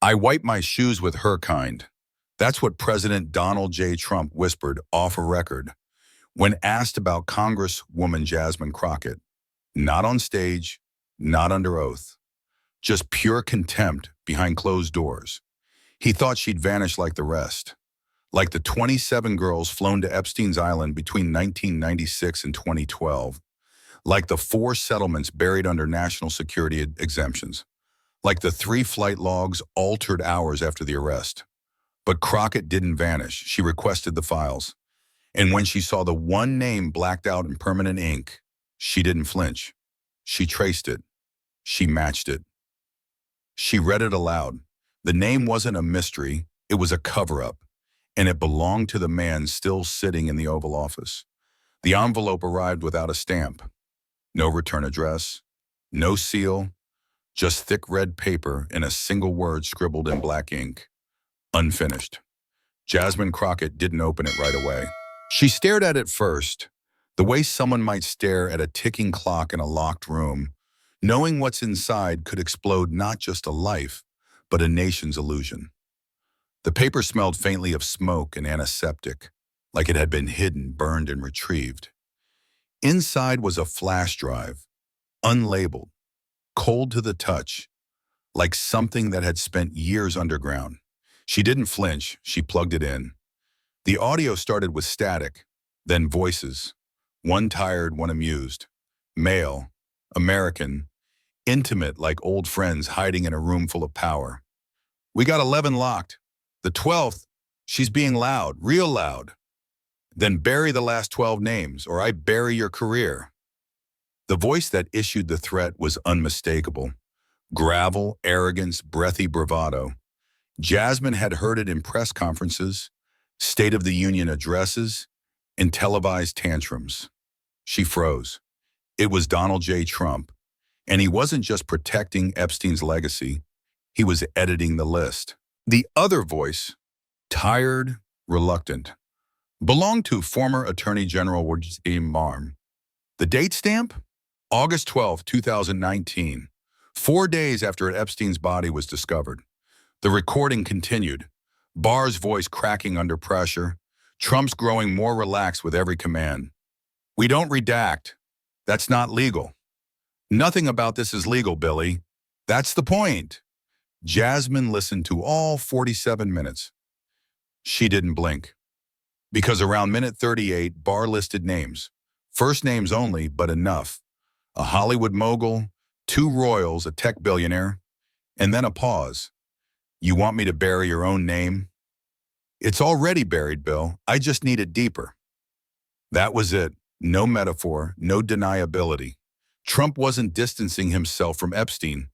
I wipe my shoes with her kind. That's what President Donald J. Trump whispered off a record when asked about Congresswoman Jasmine Crockett. Not on stage, not under oath, just pure contempt behind closed doors. He thought she'd vanish like the rest, like the 27 girls flown to Epstein's Island between 1996 and 2012, like the 4 settlements buried under national security exemptions, like the 3 flight logs altered hours after the arrest. But Crockett didn't vanish. She requested the files. And when she saw the one name blacked out in permanent ink, she didn't flinch. She traced it. She matched it. She read it aloud. The name wasn't a mystery. It was a cover-up. And it belonged to the man still sitting in the Oval Office. The envelope arrived without a stamp. No return address. No seal. Just thick red paper and a single word scribbled in black ink. Unfinished. Jasmine Crockett didn't open it right away. She stared at it first, the way someone might stare at a ticking clock in a locked room, knowing what's inside could explode not just a life, but a nation's illusion. The paper smelled faintly of smoke and antiseptic, like it had been hidden, burned, and retrieved. Inside was a flash drive, unlabeled, cold to the touch, like something that had spent years underground. She didn't flinch. She plugged it in. The audio started with static, then voices. One tired, one amused. Male, American, intimate like old friends hiding in a room full of power. We got 11 locked. The 12th, she's being loud, real loud. Then bury the last 12 names, or I bury your career. The voice that issued the threat was unmistakable. Gravel, arrogance, breathy bravado. Jasmine had heard it in press conferences, State of the Union addresses, and televised tantrums. She froze. It was Donald J. Trump, and he wasn't just protecting Epstein's legacy, he was editing the list. The other voice, tired, reluctant, belonged to former Attorney General Jasmine Crockett. The date stamp? August 12, 2019, 4 days after Epstein's body was discovered. The recording continued, Barr's voice cracking under pressure, Trump's growing more relaxed with every command. We don't redact. That's not legal. Nothing about this is legal, Billy. That's the point. Jasmine listened to all 47 minutes. She didn't blink. Because around minute 38, Barr listed names. First names only, but enough. A Hollywood mogul, 2 royals, a tech billionaire, and then a pause. You want me to bury your own name? It's already buried, Bill. I just need it deeper. That was it. No metaphor, no deniability. Trump wasn't distancing himself from Epstein.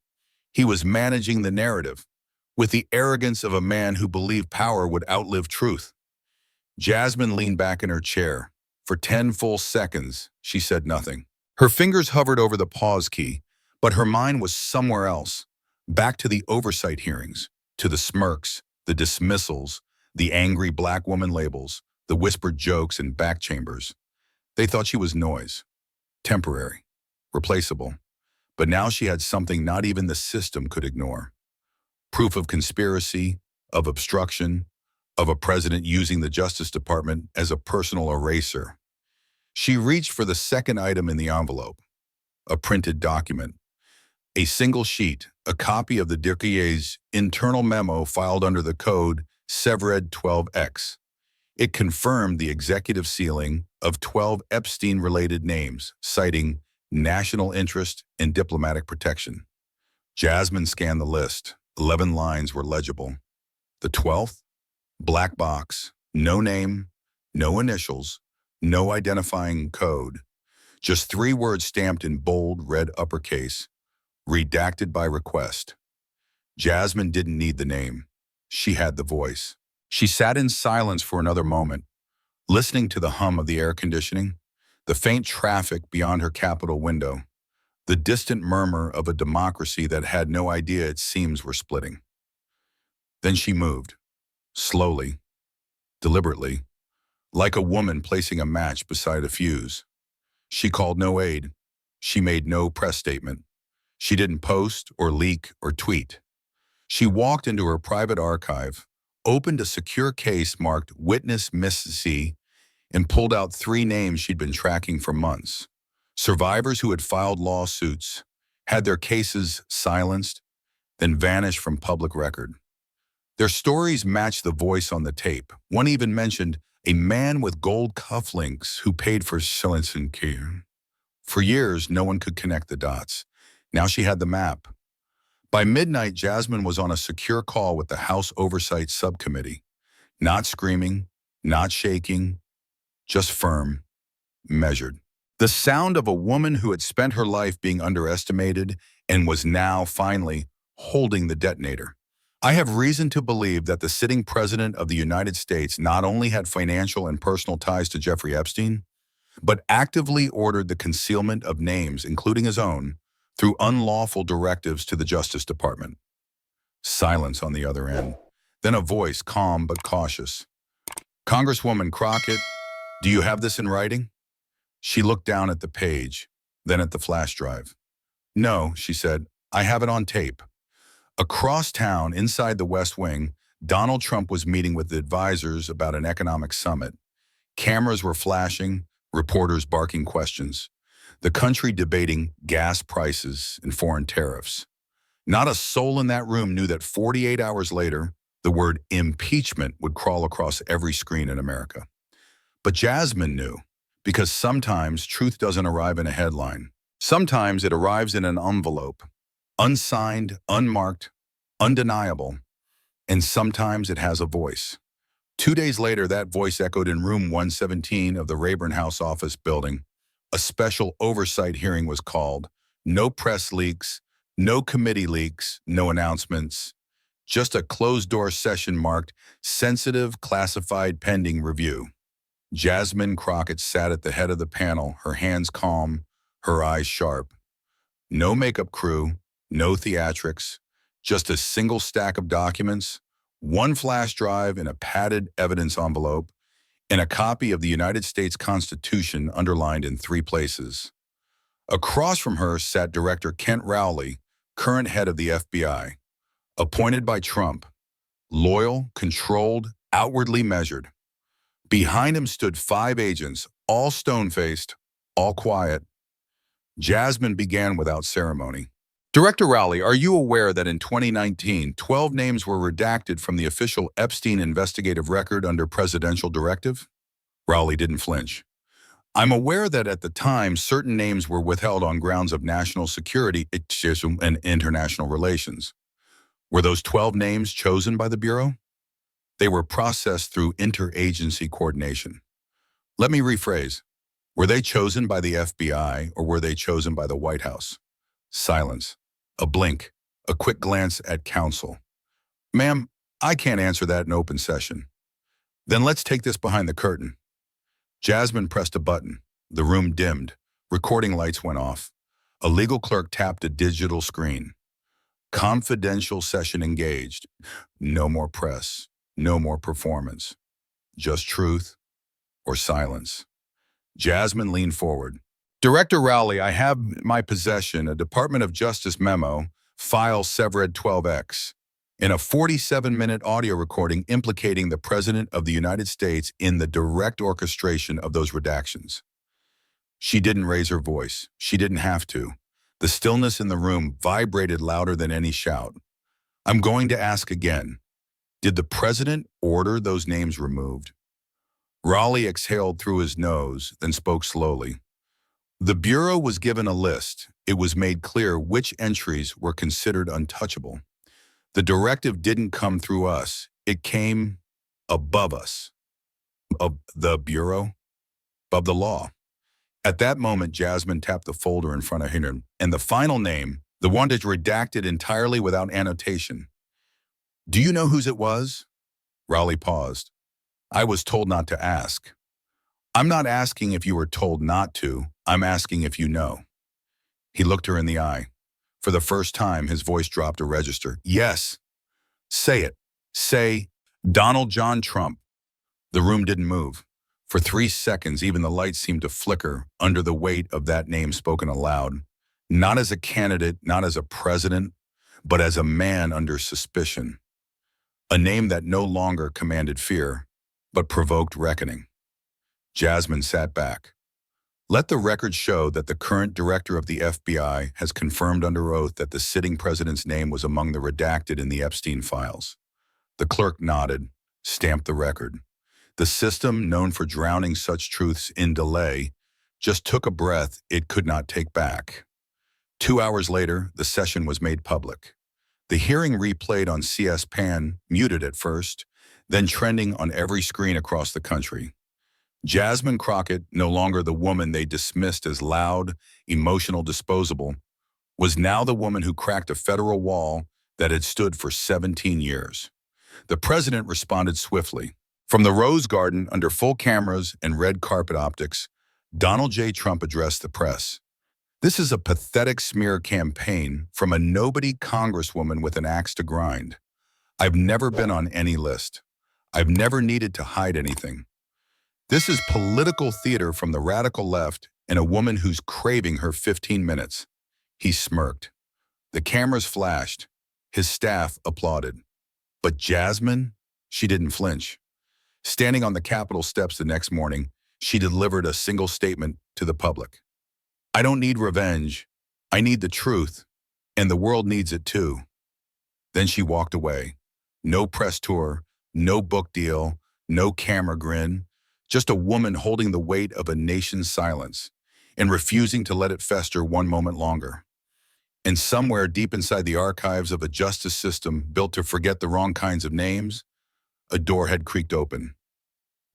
He was managing the narrative, with the arrogance of a man who believed power would outlive truth. Jasmine leaned back in her chair. For 10 full seconds, she said nothing. Her fingers hovered over the pause key, but her mind was somewhere else, back to the oversight hearings, to the smirks, the dismissals, the angry black woman labels, the whispered jokes in back chambers. They thought she was noise, temporary, replaceable. But now she had something not even the system could ignore. Proof of conspiracy, of obstruction, of a president using the Justice Department as a personal eraser. She reached for the second item in the envelope, a printed document. A single sheet, a copy of the DETONATES internal memo filed under the code Severed 12X. It confirmed the executive sealing of 12 Epstein-related names, citing national interest and diplomatic protection. Jasmine scanned the list. 11 lines were legible. The 12th? Black box, no name, no initials, no identifying code. Just 3 words stamped in bold red uppercase. Redacted by request. Jasmine didn't need the name. She had the voice. She sat in silence for another moment, listening to the hum of the air conditioning, the faint traffic beyond her Capitol window, the distant murmur of a democracy that had no idea its seams were splitting. Then she moved, slowly, deliberately, like a woman placing a match beside a fuse. She called no aid. She made no press statement. She didn't post or leak or tweet. She walked into her private archive, opened a secure case marked Witness Miss C, and pulled out 3 names she'd been tracking for months. Survivors who had filed lawsuits, had their cases silenced, then vanished from public record. Their stories matched the voice on the tape. One even mentioned a man with gold cufflinks who paid for silence and care. For years, no one could connect the dots. Now she had the map. By midnight, Jasmine was on a secure call with the House Oversight Subcommittee. Not screaming, not shaking, just firm, measured. The sound of a woman who had spent her life being underestimated and was now, finally, holding the detonator. I have reason to believe that the sitting president of the United States not only had financial and personal ties to Jeffrey Epstein, but actively ordered the concealment of names, including his own, through unlawful directives to the Justice Department. Silence on the other end. Then a voice, calm but cautious. "Congresswoman Crockett, do you have this in writing?" She looked down at the page, then at the flash drive. "No," she said, "I have it on tape." Across town, inside the West Wing, Donald Trump was meeting with advisors about an economic summit. Cameras were flashing, reporters barking questions. The country debating gas prices and foreign tariffs. Not a soul in that room knew that 48 hours later, the word impeachment would crawl across every screen in America. But Jasmine knew, because sometimes truth doesn't arrive in a headline. Sometimes it arrives in an envelope, unsigned, unmarked, undeniable, and sometimes it has a voice. 2 days later, that voice echoed in room 117 of the Rayburn House office building. A special oversight hearing was called. No press leaks, no committee leaks, no announcements. Just a closed-door session marked sensitive, classified, pending review. Jasmine Crockett sat at the head of the panel, her hands calm, her eyes sharp. No makeup crew, no theatrics, just a single stack of documents, one flash drive in a padded evidence envelope, and a copy of the United States Constitution underlined in 3 places. Across from her sat Director Kent Rowley, current head of the FBI, appointed by Trump, loyal, controlled, outwardly measured. Behind him stood 5 agents, all stone-faced, all quiet. Jasmine began without ceremony. "Director Rowley, are you aware that in 2019, 12 names were redacted from the official Epstein investigative record under presidential directive?" Rowley didn't flinch. "I'm aware that at the time, certain names were withheld on grounds of national security and international relations. Were those 12 names chosen by the Bureau? They were processed through interagency coordination. Let me rephrase. Were they chosen by the FBI or were they chosen by the White House?" Silence. A blink. A quick glance at counsel. "Ma'am, I can't answer that in open session." "Then let's take this behind the curtain." Jasmine pressed a button. The room dimmed. Recording lights went off. A legal clerk tapped a digital screen. "Confidential session engaged. No more press. No more performance. Just truth or silence." Jasmine leaned forward. "Director Rowley, I have in my possession a Department of Justice memo, file Severed 12X, in a 47-minute audio recording implicating the President of the United States in the direct orchestration of those redactions." She didn't raise her voice. She didn't have to. The stillness in the room vibrated louder than any shout. "I'm going to ask again. Did the President order those names removed?" Raleigh exhaled through his nose, then spoke slowly. "The Bureau was given a list. It was made clear which entries were considered untouchable. The directive didn't come through us. It came above us. Of the Bureau? Above the law." At that moment, Jasmine tapped the folder in front of him, and the final name, the one that's redacted entirely without annotation. "Do you know whose it was?" Raleigh paused. "I was told not to ask." "I'm not asking if you were told not to. I'm asking if you know." He looked her in the eye. For the first time, his voice dropped a register. "Yes. Say it. Say, Donald John Trump." The room didn't move. For 3 seconds, even the lights seemed to flicker under the weight of that name spoken aloud. Not as a candidate, not as a president, but as a man under suspicion, a name that no longer commanded fear, but provoked reckoning. Jasmine sat back. Let the record show that the current director of the FBI has confirmed under oath that the sitting president's name was among the redacted in the Epstein files. The clerk nodded, stamped the record. The system, known for drowning such truths in delay, just took a breath it could not take back. 2 hours later, the session was made public. The hearing replayed on CS-PAN, muted at first, then trending on every screen across the country. Jasmine Crockett, no longer the woman they dismissed as loud, emotional, disposable, was now the woman who cracked a federal wall that had stood for 17 years. The president responded swiftly. From the Rose Garden, under full cameras and red carpet optics, Donald J. Trump addressed the press. This is a pathetic smear campaign from a nobody congresswoman with an axe to grind. I've never been on any list. I've never needed to hide anything. This is political theater from the radical left and a woman who's craving her 15 minutes. He smirked. The cameras flashed. His staff applauded. But Jasmine, she didn't flinch. Standing on the Capitol steps the next morning, she delivered a single statement to the public. I don't need revenge. I need the truth, and the world needs it too. Then she walked away. No press tour, no book deal, no camera grin, just a woman holding the weight of a nation's silence and refusing to let it fester one moment longer. And somewhere deep inside the archives of a justice system built to forget the wrong kinds of names, a door had creaked open.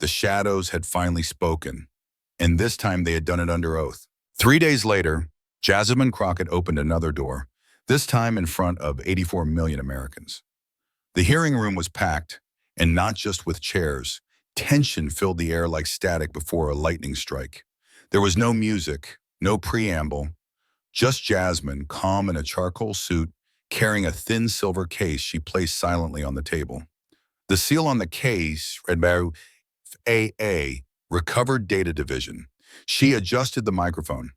The shadows had finally spoken, and this time they had done it under oath. 3 days later, Jasmine Crockett opened another door, this time in front of 84 million Americans. The hearing room was packed, and not just with chairs. Tension filled the air like static before a lightning strike. There was no music, no preamble, just Jasmine, calm in a charcoal suit, carrying a thin silver case she placed silently on the table. The seal on the case read by AA, Recovered Data Division. She adjusted the microphone.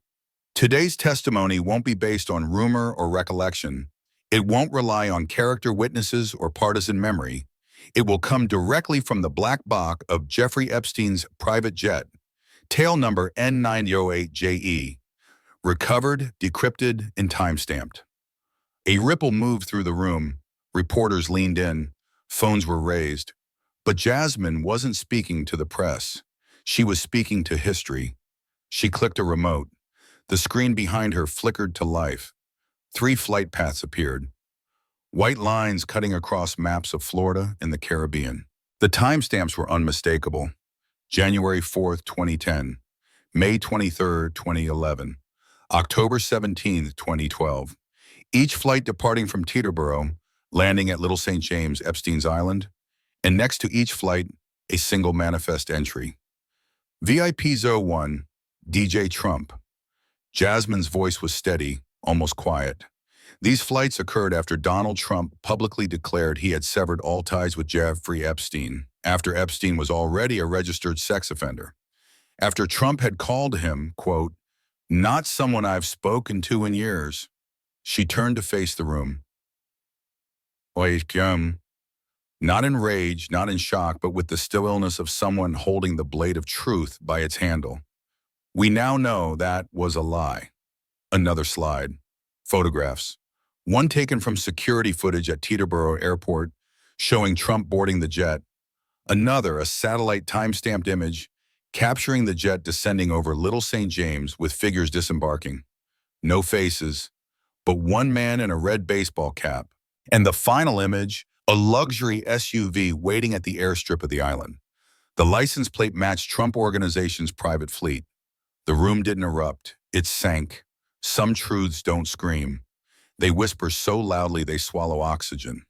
Today's testimony won't be based on rumor or recollection. It won't rely on character witnesses or partisan memory. It will come directly from the black box of Jeffrey Epstein's private jet, tail number N908JE, recovered, decrypted, and time-stamped. A ripple moved through the room. Reporters leaned in. Phones were raised. But Jasmine wasn't speaking to the press. She was speaking to history. She clicked a remote. The screen behind her flickered to life. 3 flight paths appeared. White lines cutting across maps of Florida and the Caribbean. The timestamps were unmistakable. January 4th, 2010. May 23rd, 2011. October 17th, 2012. Each flight departing from Teterboro, landing at Little St. James, Epstein's Island, and next to each flight, a single manifest entry. VIP 01, DJ Trump. Jasmine's voice was steady, almost quiet. These flights occurred after Donald Trump publicly declared he had severed all ties with Jeffrey Epstein, after Epstein was already a registered sex offender. After Trump had called him, quote, not someone I've spoken to in years. She turned to face the room. Not in rage, not in shock, but with the stillness of someone holding the blade of truth by its handle. We now know that was a lie. Another slide. Photographs. One taken from security footage at Teterboro Airport, showing Trump boarding the jet. Another, a satellite time-stamped image, capturing the jet descending over Little St. James with figures disembarking. No faces, but one man in a red baseball cap. And the final image, a luxury SUV waiting at the airstrip of the island. The license plate matched Trump Organization's private fleet. The room didn't erupt. It sank. Some truths don't scream. They whisper so loudly they swallow oxygen.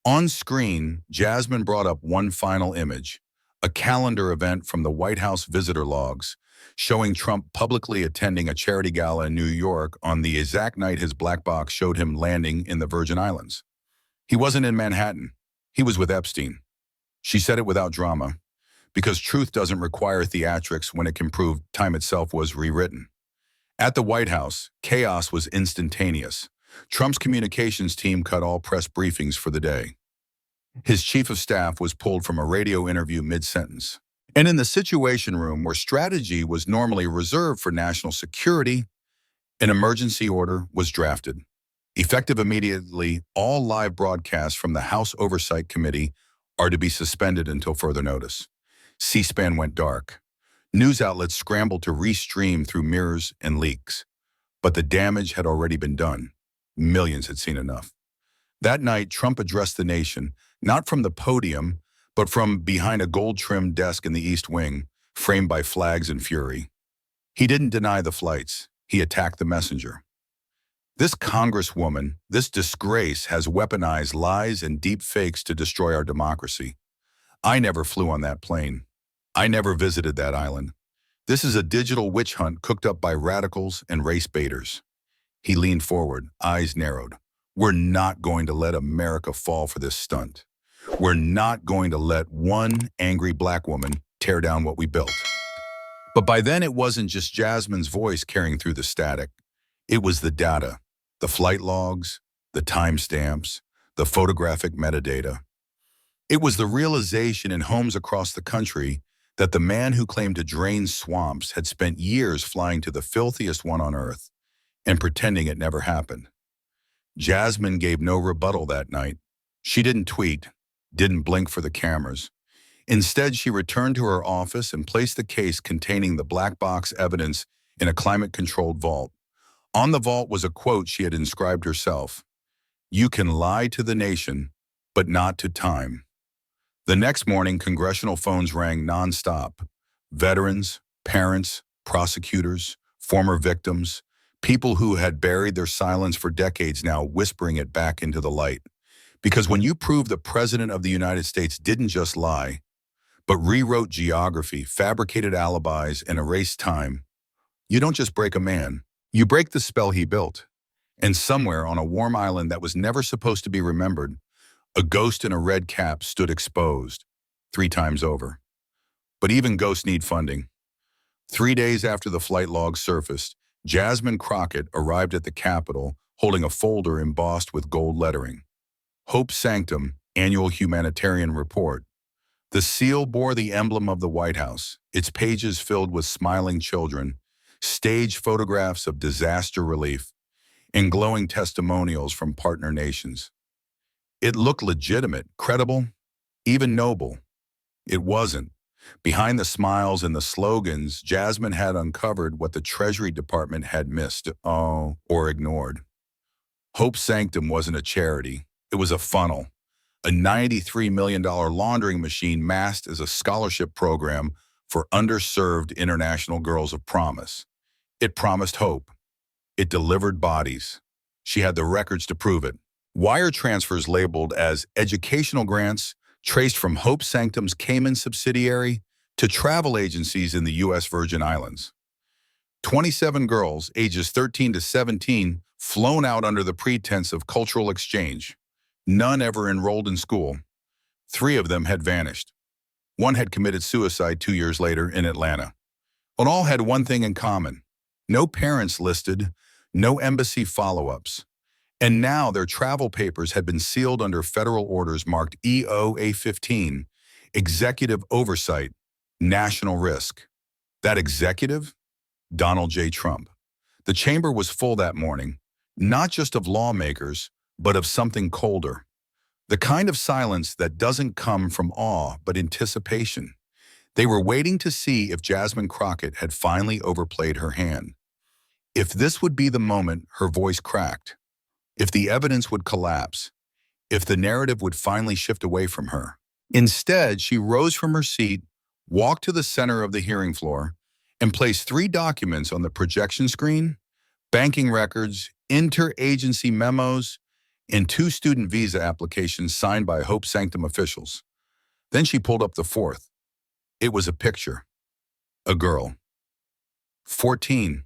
On screen, Jasmine brought up one final image, a calendar event from the White House visitor logs, showing Trump publicly attending a charity gala in New York on the exact night his black box showed him landing in the Virgin Islands. He wasn't in Manhattan. He was with Epstein. She said it without drama, because truth doesn't require theatrics when it can prove time itself was rewritten. At the White House, chaos was instantaneous. Trump's communications team cut all press briefings for the day. His chief of staff was pulled from a radio interview mid-sentence. And in the Situation Room, where strategy was normally reserved for national security, an emergency order was drafted. Effective immediately, all live broadcasts from the House Oversight Committee are to be suspended until further notice. C-SPAN went dark. News outlets scrambled to restream through mirrors and leaks. But the damage had already been done. Millions had seen enough. That night, Trump addressed the nation, not from the podium, but from behind a gold-trimmed desk in the East Wing, framed by flags and fury. He didn't deny the flights. He attacked the messenger. This Congresswoman, this disgrace, has weaponized lies and deep fakes to destroy our democracy. I never flew on that plane. I never visited that island. This is a digital witch hunt cooked up by radicals and race baiters. He leaned forward, eyes narrowed. We're not going to let America fall for this stunt. We're not going to let one angry black woman tear down what we built. But by then, it wasn't just Jasmine's voice carrying through the static. It was the data, the flight logs, the timestamps, the photographic metadata. It was the realization in homes across the country that the man who claimed to drain swamps had spent years flying to the filthiest one on earth and pretending it never happened. Jasmine gave no rebuttal that night. She didn't tweet, didn't blink for the cameras. Instead, she returned to her office and placed the case containing the black box evidence in a climate-controlled vault. On the vault was a quote she had inscribed herself: "You can lie to the nation, but not to time." The next morning, congressional phones rang nonstop. Veterans, parents, prosecutors, former victims, people who had buried their silence for decades now whispering it back into the light. Because when you prove the President of the United States didn't just lie, but rewrote geography, fabricated alibis, and erased time, you don't just break a man, you break the spell he built. And somewhere on a warm island that was never supposed to be remembered, a ghost in a red cap stood exposed, 3 times over. But even ghosts need funding. 3 days after the flight logs surfaced, Jasmine Crockett arrived at the Capitol holding a folder embossed with gold lettering. Hope Sanctum, Annual Humanitarian Report. The seal bore the emblem of the White House, its pages filled with smiling children, staged photographs of disaster relief, and glowing testimonials from partner nations. It looked legitimate, credible, even noble. It wasn't. Behind the smiles and the slogans, Jasmine had uncovered what the Treasury Department had missed, or ignored. Hope Sanctum wasn't a charity. It was a funnel, a $93 million laundering machine masked as a scholarship program for underserved international girls of promise. It promised hope. It delivered bodies. She had the records to prove it. Wire transfers labeled as educational grants traced from Hope Sanctum's Cayman subsidiary to travel agencies in the U.S. Virgin Islands. 27 girls, ages 13 to 17, flown out under the pretense of cultural exchange. None ever enrolled in school. 3 of them had vanished. 1 had committed suicide 2 years later in Atlanta. But all had one thing in common: no parents listed, no embassy follow-ups. And now their travel papers had been sealed under federal orders marked EOA-15, Executive Oversight, National Risk. That executive? Donald J. Trump. The chamber was full that morning, not just of lawmakers, but of something colder. The kind of silence that doesn't come from awe, but anticipation. They were waiting to see if Jasmine Crockett had finally overplayed her hand. If this would be the moment her voice cracked. If the evidence would collapse, if the narrative would finally shift away from her. Instead, she rose from her seat, walked to the center of the hearing floor, and placed 3 documents on the projection screen: banking records, interagency memos, and 2 student visa applications signed by Hope Sanctum officials. Then she pulled up the 4th. It was a picture. A girl. 14,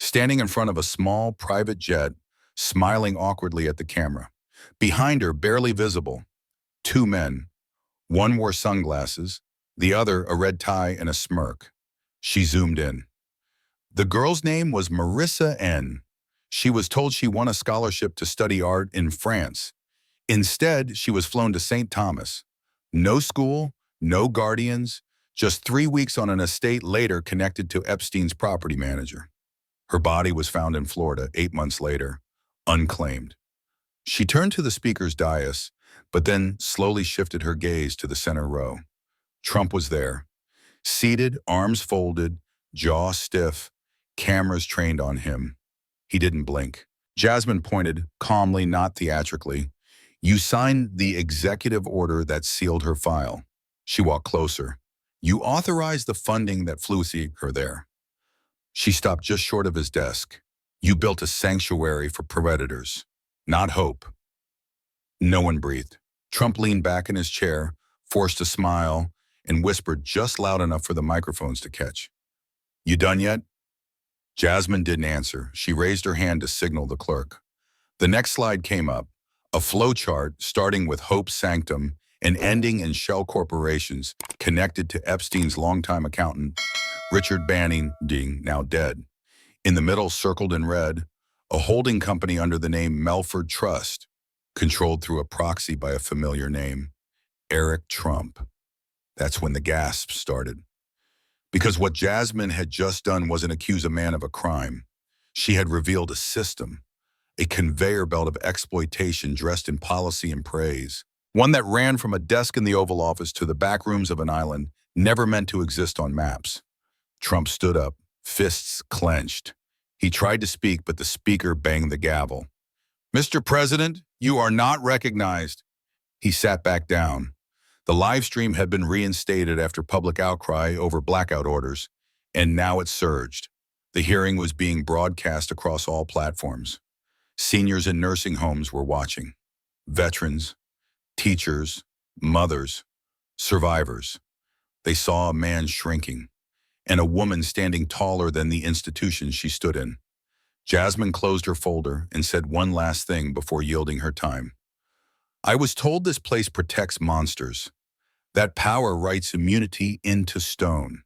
standing in front of a small private jet, smiling awkwardly at the camera. Behind her, barely visible, 2 men. One wore sunglasses, the other a red tie and a smirk. She zoomed in. The girl's name was Marissa N. She was told she won a scholarship to study art in France. Instead, she was flown to St. Thomas. No school, no guardians, just 3 weeks on an estate later connected to Epstein's property manager. Her body was found in Florida 8 months later, unclaimed. She turned to the speaker's dais, but then slowly shifted her gaze to the center row. Trump was there, seated, arms folded, jaw stiff, cameras trained on him. He didn't blink. Jasmine pointed, calmly, not theatrically. You signed the executive order that sealed her file. She walked closer. You authorized the funding that flew her there. She stopped just short of his desk. You built a sanctuary for predators, not hope. No one breathed. Trump leaned back in his chair, forced a smile, and whispered just loud enough for the microphones to catch. You done yet? Jasmine didn't answer. She raised her hand to signal the clerk. The next slide came up, a flowchart starting with Hope's sanctum and ending in shell corporations connected to Epstein's longtime accountant, Richard Banning, now dead. In the middle, circled in red, a holding company under the name Melford Trust, controlled through a proxy by a familiar name, Eric Trump. That's when the gasps started. Because what Jasmine had just done wasn't accuse a man of a crime. She had revealed a system, a conveyor belt of exploitation dressed in policy and praise, one that ran from a desk in the Oval Office to the back rooms of an island never meant to exist on maps. Trump stood up, fists clenched. He tried to speak, but the speaker banged the gavel. Mr. President, you are not recognized. He sat back down. The live stream had been reinstated after public outcry over blackout orders, and now it surged. The hearing was being broadcast across all platforms. Seniors in nursing homes were watching. Veterans, teachers, mothers, survivors. They saw a man shrinking, and a woman standing taller than the institution she stood in. Jasmine closed her folder and said one last thing before yielding her time. I was told this place protects monsters. That power writes immunity into stone.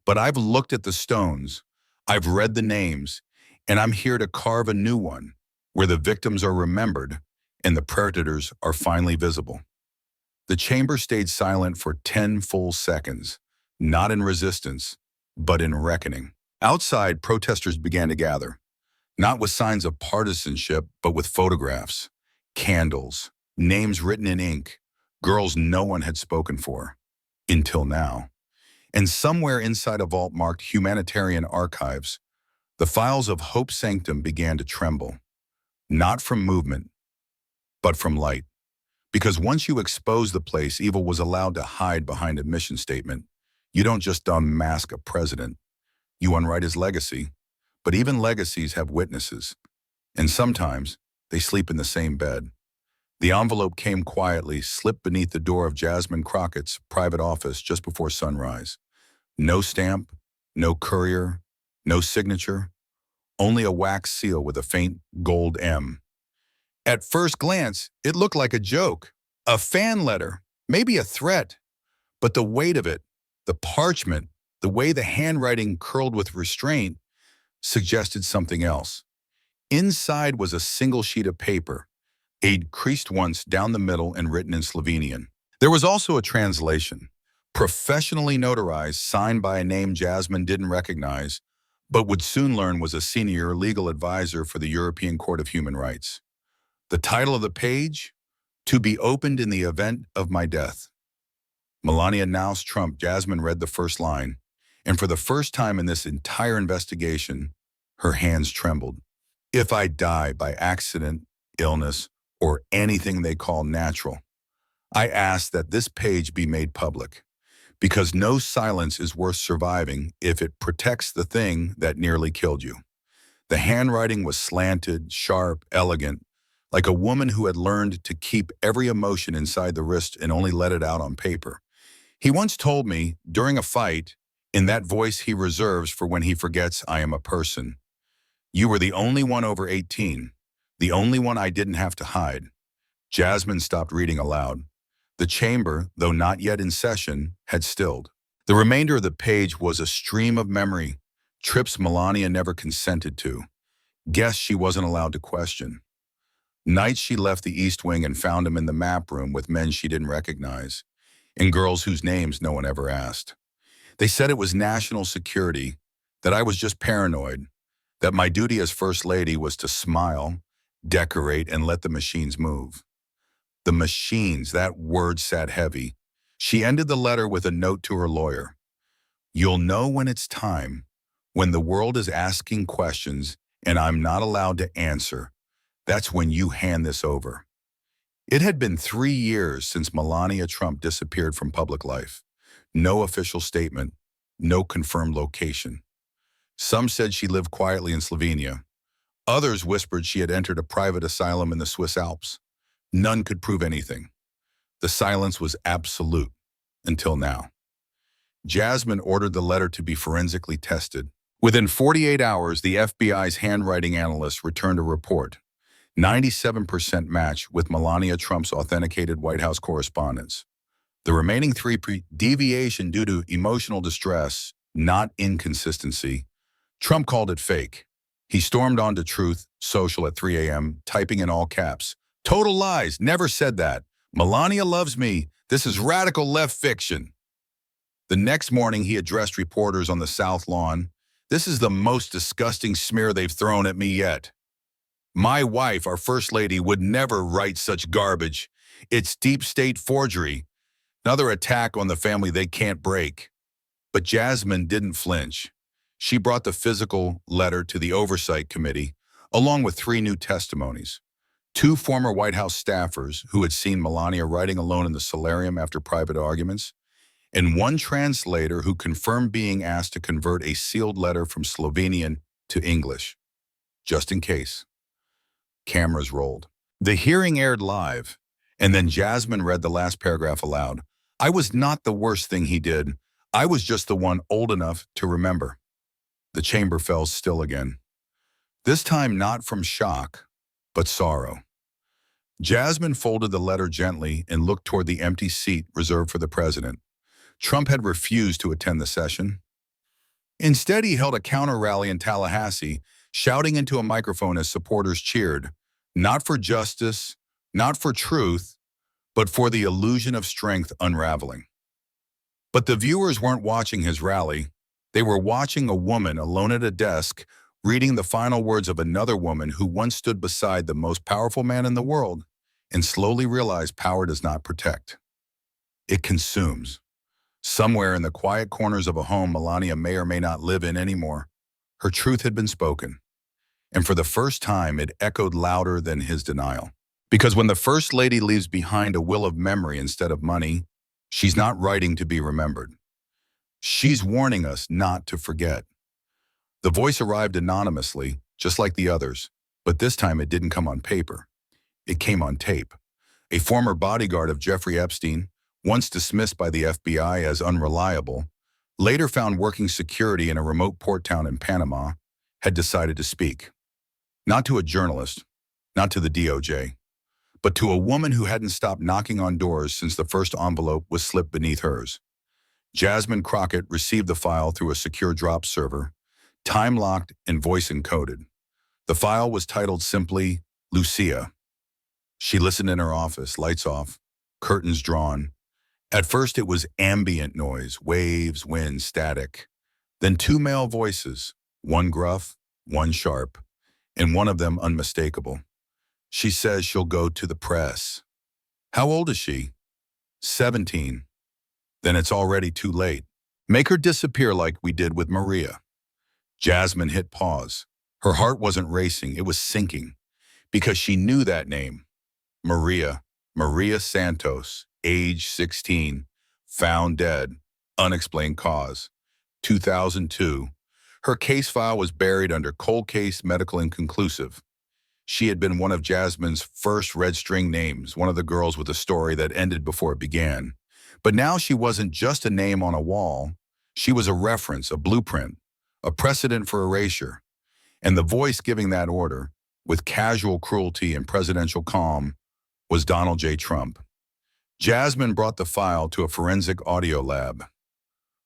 But I've looked at the stones, I've read the names, and I'm here to carve a new one, where the victims are remembered and the predators are finally visible. The chamber stayed silent for 10 full seconds, not in resistance, but in reckoning. Outside, protesters began to gather, not with signs of partisanship, but with photographs, candles, names written in ink, girls no one had spoken for, until now. And somewhere inside a vault marked Humanitarian Archives, the files of Hope's sanctum began to tremble, not from movement, but from light. Because once you expose the place, evil was allowed to hide behind a mission statement. You don't just unmask a president, you unwrite his legacy. But even legacies have witnesses, and sometimes they sleep in the same bed. The envelope came quietly, slipped beneath the door of Jasmine Crockett's private office just before sunrise. No stamp, no courier, no signature, only a wax seal with a faint gold M. At first glance, it looked like a joke, a fan letter, maybe a threat. But the weight of it, the parchment, the way the handwriting curled with restraint, suggested something else. Inside was a single sheet of paper, creased once down the middle and written in Slovenian. There was also a translation, professionally notarized, signed by a name Jasmine didn't recognize, but would soon learn was a senior legal advisor for the European Court of Human Rights. The title of the page, To be opened in the event of my death. Melania Naus Trump. Jasmine read the first line, and for the first time in this entire investigation, her hands trembled. If I die by accident, illness, or anything they call natural, I ask that this page be made public, because no silence is worth surviving if it protects the thing that nearly killed you. The handwriting was slanted, sharp, elegant, like a woman who had learned to keep every emotion inside the wrist and only let it out on paper. He once told me, during a fight, in that voice he reserves for when he forgets I am a person, you were the only one over 18, the only one I didn't have to hide. Jasmine stopped reading aloud. The chamber, though not yet in session, had stilled. The remainder of the page was a stream of memory, trips Melania never consented to, Guests she wasn't allowed to question. Nights she left the East Wing and found him in the map room with men she didn't recognize, and girls whose names no one ever asked. They said it was national security, that I was just paranoid, that my duty as First Lady was to smile, decorate, and let the machines move. The machines, that word sat heavy. She ended the letter with a note to her lawyer. You'll know when it's time, when the world is asking questions and I'm not allowed to answer. That's when you hand this over. It had been 3 years since Melania Trump disappeared from public life. No official statement, no confirmed location. Some said she lived quietly in Slovenia. Others whispered she had entered a private asylum in the Swiss Alps. None could prove anything. The silence was absolute, until now. Jasmine ordered the letter to be forensically tested. Within 48 hours, the FBI's handwriting analyst returned a report. 97% match with Melania Trump's authenticated White House correspondence. The remaining 3 deviation due to emotional distress, not inconsistency. Trump called it fake. He stormed onto Truth Social at 3 a.m., typing in all caps, "Total lies, never said that. Melania loves me. This is radical left fiction." The next morning, he addressed reporters on the South Lawn. "This is the most disgusting smear they've thrown at me yet. My wife, our First Lady, would never write such garbage. It's deep state forgery. Another attack on the family they can't break." But Jasmine didn't flinch. She brought the physical letter to the Oversight Committee, along with 3 new testimonies. 2 former White House staffers who had seen Melania writing alone in the solarium after private arguments, and 1 translator who confirmed being asked to convert a sealed letter from Slovenian to English. Just in case. Cameras rolled. The hearing aired live, and then Jasmine read the last paragraph aloud. "I was not the worst thing he did. I was just the one old enough to remember." The chamber fell still again. This time not from shock, but sorrow. Jasmine folded the letter gently and looked toward the empty seat reserved for the president. Trump had refused to attend the session. Instead, he held a counter-rally in Tallahassee, shouting into a microphone as supporters cheered, not for justice, not for truth, but for the illusion of strength unraveling. But the viewers weren't watching his rally. They were watching a woman alone at a desk, reading the final words of another woman who once stood beside the most powerful man in the world and slowly realized power does not protect. It consumes. Somewhere in the quiet corners of a home Melania may or may not live in anymore, her truth had been spoken. And for the first time, it echoed louder than his denial. Because when the First Lady leaves behind a will of memory instead of money, she's not writing to be remembered. She's warning us not to forget. The voice arrived anonymously, just like the others, but this time it didn't come on paper. It came on tape. A former bodyguard of Jeffrey Epstein, once dismissed by the FBI as unreliable, later found working security in a remote port town in Panama, had decided to speak. Not to a journalist, not to the DOJ, but to a woman who hadn't stopped knocking on doors since the first envelope was slipped beneath hers. Jasmine Crockett received the file through a secure drop server, time-locked and voice-encoded. The file was titled simply, Lucia. She listened in her office, lights off, curtains drawn. At first it was ambient noise, waves, wind, static. Then 2 male voices, one gruff, one sharp, and one of them unmistakable. She says she'll go to the press. How old is she? 17. Then it's already too late. Make her disappear like we did with Maria. Jasmine hit pause. Her heart wasn't racing, it was sinking. Because she knew that name. Maria Santos, age 16, found dead, unexplained cause. 2002. Her case file was buried under cold case medical inconclusive. She had been one of Jasmine's first red string names, one of the girls with a story that ended before it began. But now she wasn't just a name on a wall. She was a reference, a blueprint, a precedent for erasure. And the voice giving that order, with casual cruelty and presidential calm, was Donald J. Trump. Jasmine brought the file to a forensic audio lab.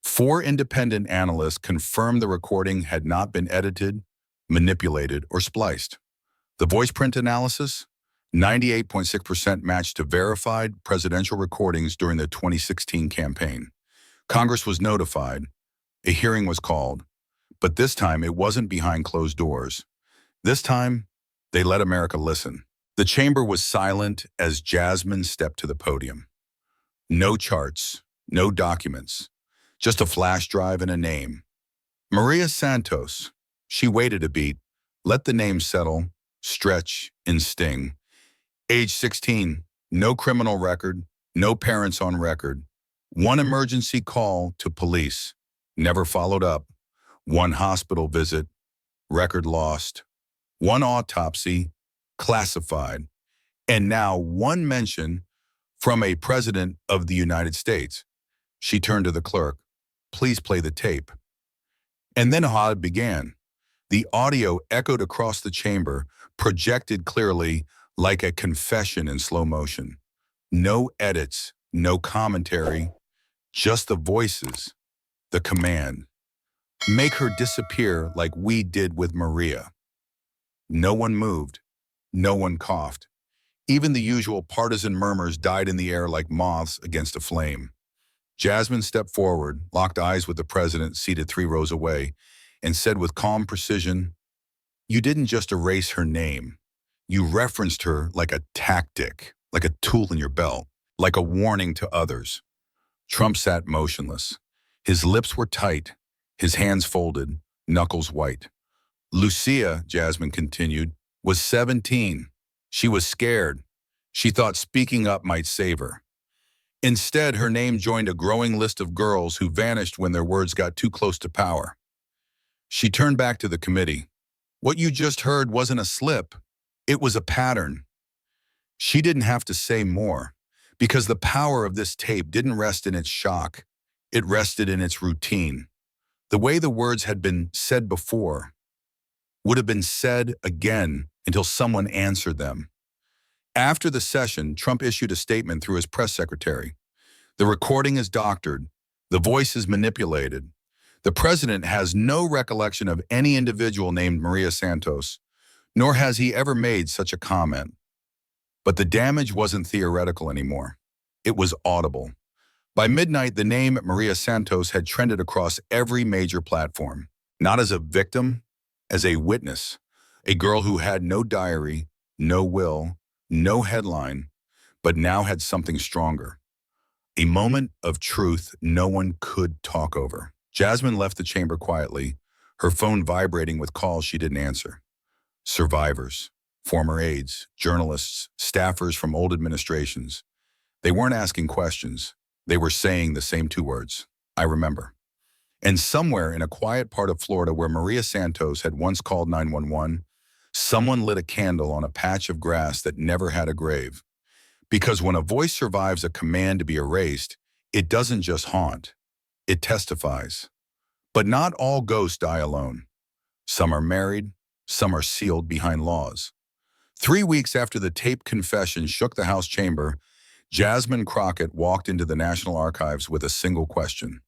4 independent analysts confirmed the recording had not been edited, manipulated, or spliced. The voice print analysis? 98.6% matched to verified presidential recordings during the 2016 campaign. Congress was notified. A hearing was called. But this time, it wasn't behind closed doors. This time, they let America listen. The chamber was silent as Jasmine stepped to the podium. No charts, no documents, just a flash drive and a name. Maria Santos. She waited a beat, let the name settle, stretch, and sting. Age 16, no criminal record, no parents on record. One emergency call to police, never followed up. One hospital visit, record lost. One autopsy, classified. And now one mention from a president of the United States. She turned to the clerk. Please play the tape. And then how it began. The audio echoed across the chamber, projected clearly like a confession in slow motion. No edits, no commentary, just the voices, the command. Make her disappear like we did with Maria. No one moved. No one coughed. Even the usual partisan murmurs died in the air like moths against a flame. Jasmine stepped forward, locked eyes with the president seated 3 rows away, and said with calm precision, "You didn't just erase her name. You referenced her like a tactic, like a tool in your belt, like a warning to others." Trump sat motionless. His lips were tight, his hands folded, knuckles white. Lucia, Jasmine continued, was 17. She was scared. She thought speaking up might save her. Instead, her name joined a growing list of girls who vanished when their words got too close to power. She turned back to the committee. What you just heard wasn't a slip. It was a pattern. She didn't have to say more, because the power of this tape didn't rest in its shock. It rested in its routine. The way the words had been said before would have been said again until someone answered them. After the session, Trump issued a statement through his press secretary. The recording is doctored. The voice is manipulated. The president has no recollection of any individual named Maria Santos, nor has he ever made such a comment. But the damage wasn't theoretical anymore. It was audible. By midnight, the name Maria Santos had trended across every major platform, not as a victim, as a witness, a girl who had no diary, no will, no headline, but now had something stronger. A moment of truth no one could talk over. Jasmine left the chamber quietly, her phone vibrating with calls she didn't answer. Survivors, former aides, journalists, staffers from old administrations. They weren't asking questions. They were saying the same 2 words, "I remember." And somewhere in a quiet part of Florida where Maria Santos had once called 911, someone lit a candle on a patch of grass that never had a grave. Because when a voice survives a command to be erased, it doesn't just haunt, it testifies. But not all ghosts die alone. Some are married, some are sealed behind laws. 3 weeks after the taped confession shook the House chamber, Jasmine Crockett walked into the National Archives with a single question.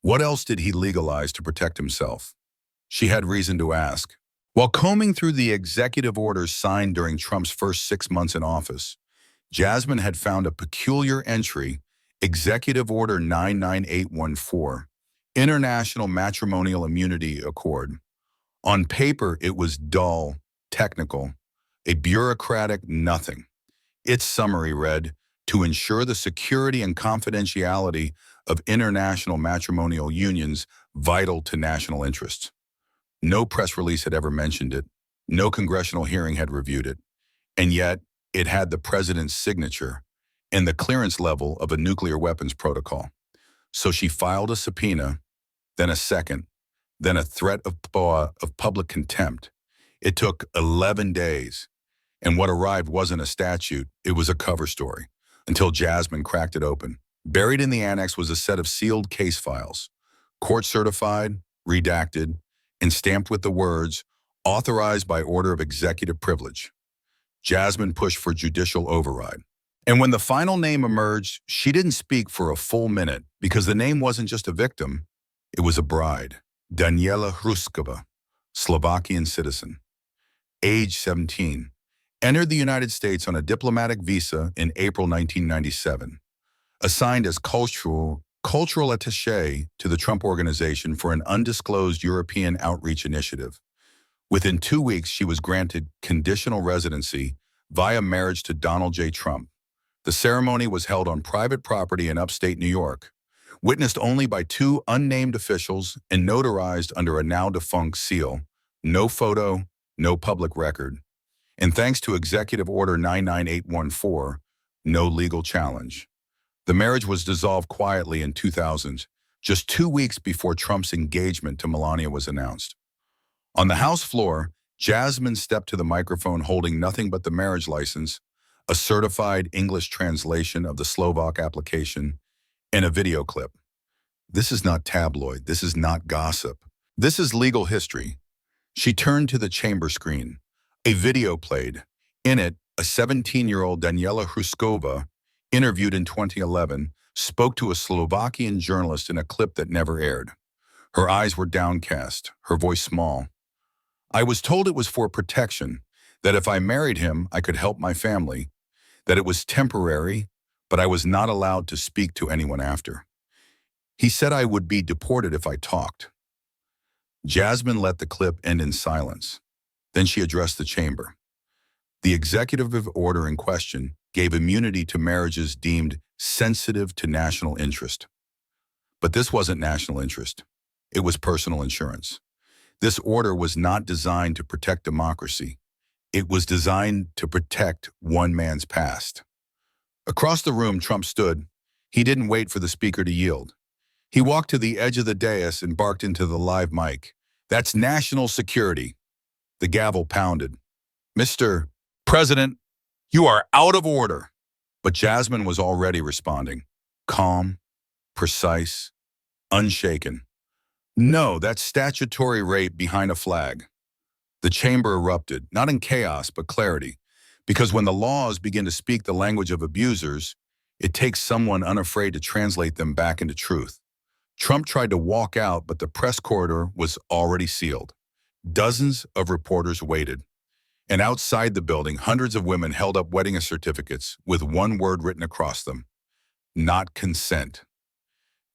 What else did he legalize to protect himself? She had reason to ask. While combing through the executive orders signed during Trump's first 6 months in office, Jasmine had found a peculiar entry, Executive Order 99814, International Matrimonial Immunity Accord. On paper, it was dull, technical, a bureaucratic nothing. Its summary read, to ensure the security and confidentiality of international matrimonial unions vital to national interests. No press release had ever mentioned it. No congressional hearing had reviewed it. And yet, it had the president's signature and the clearance level of a nuclear weapons protocol. So she filed a subpoena, then a second, then a threat of public contempt. It took 11 days. And what arrived wasn't a statute, it was a cover story, until Jasmine cracked it open. Buried in the annex was a set of sealed case files, court-certified, redacted, and stamped with the words, authorized by order of executive privilege. Jasmine pushed for judicial override. And when the final name emerged, she didn't speak for a full minute because the name wasn't just a victim, it was a bride, Daniela Hruskova, Slovakian citizen, age 17, entered the United States on a diplomatic visa in April 1997, assigned as cultural attaché to the Trump Organization for an undisclosed European outreach initiative. Within 2 weeks, she was granted conditional residency via marriage to Donald J. Trump. The ceremony was held on private property in upstate New York, witnessed only by two unnamed officials and notarized under a now-defunct seal. No photo, no public record. And thanks to Executive Order 99814, no legal challenge. The marriage was dissolved quietly in 2000, just 2 weeks before Trump's engagement to Melania was announced. On the House floor, Jasmine stepped to the microphone holding nothing but the marriage license, a certified English translation of the Slovak application, and a video clip. This is not tabloid. This is not gossip. This is legal history. She turned to the chamber screen. A video played. In it, a 17-year-old Daniela Hruskova, interviewed in 2011, spoke to a Slovakian journalist in a clip that never aired. Her eyes were downcast, her voice small. I was told it was for protection, that if I married him, I could help my family, that it was temporary, but I was not allowed to speak to anyone after. He said I would be deported if I talked. Jasmine let the clip end in silence. Then she addressed the chamber. The executive order in question gave immunity to marriages deemed sensitive to national interest. But this wasn't national interest. It was personal insurance. This order was not designed to protect democracy. It was designed to protect one man's past. Across the room, Trump stood. He didn't wait for the speaker to yield. He walked to the edge of the dais and barked into the live mic. That's national security. The gavel pounded. Mr. President, you are out of order. But Jasmine was already responding. Calm, precise, unshaken. No, that's statutory rape behind a flag. The chamber erupted, not in chaos, but clarity. Because when the laws begin to speak the language of abusers, it takes someone unafraid to translate them back into truth. Trump tried to walk out, but the press corridor was already sealed. Dozens of reporters waited. And outside the building, hundreds of women held up wedding certificates with one word written across them: not consent.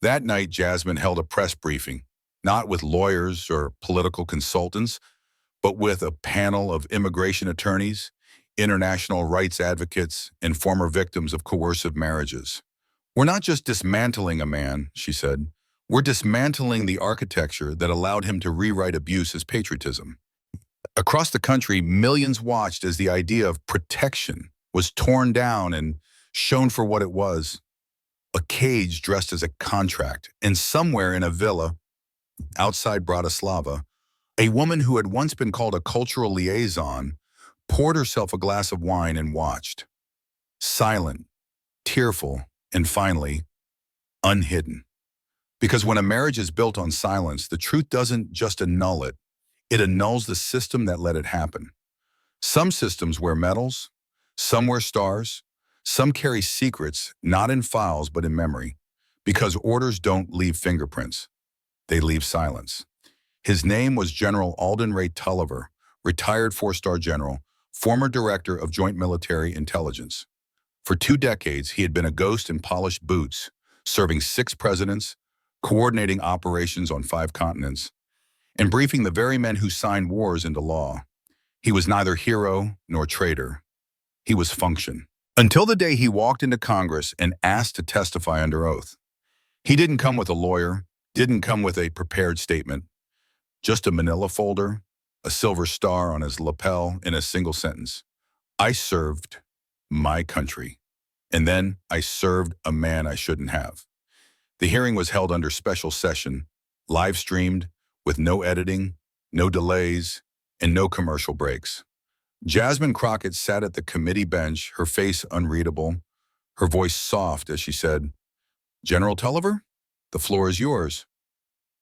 That night, Jasmine held a press briefing, not with lawyers or political consultants, but with a panel of immigration attorneys, international rights advocates, and former victims of coercive marriages. We're not just dismantling a man, she said. We're dismantling the architecture that allowed him to rewrite abuse as patriotism. Across the country, millions watched as the idea of protection was torn down and shown for what it was: a cage dressed as a contract. And somewhere in a villa outside Bratislava, a woman who had once been called a cultural liaison poured herself a glass of wine and watched. Silent, tearful, and finally, unhidden. Because when a marriage is built on silence, the truth doesn't just annul it, it annuls the system that let it happen. Some systems wear medals, some wear stars, some carry secrets, not in files but in memory. Because orders don't leave fingerprints, they leave silence. His name was General Alden Ray Tulliver, retired four-star general, former director of Joint Military Intelligence. For 2 decades, he had been a ghost in polished boots, serving 6 presidents, coordinating operations on 5 continents, and briefing the very men who signed wars into law. He was neither hero nor traitor. He was function. Until the day he walked into Congress and asked to testify under oath. He didn't come with a lawyer, didn't come with a prepared statement, just a manila folder, a silver star on his lapel, in a single sentence. I served my country, and then I served a man I shouldn't have. The hearing was held under special session, live streamed, with no editing, no delays, and no commercial breaks. Jasmine Crockett sat at the committee bench, her face unreadable, her voice soft as she said, "General Tulliver, the floor is yours."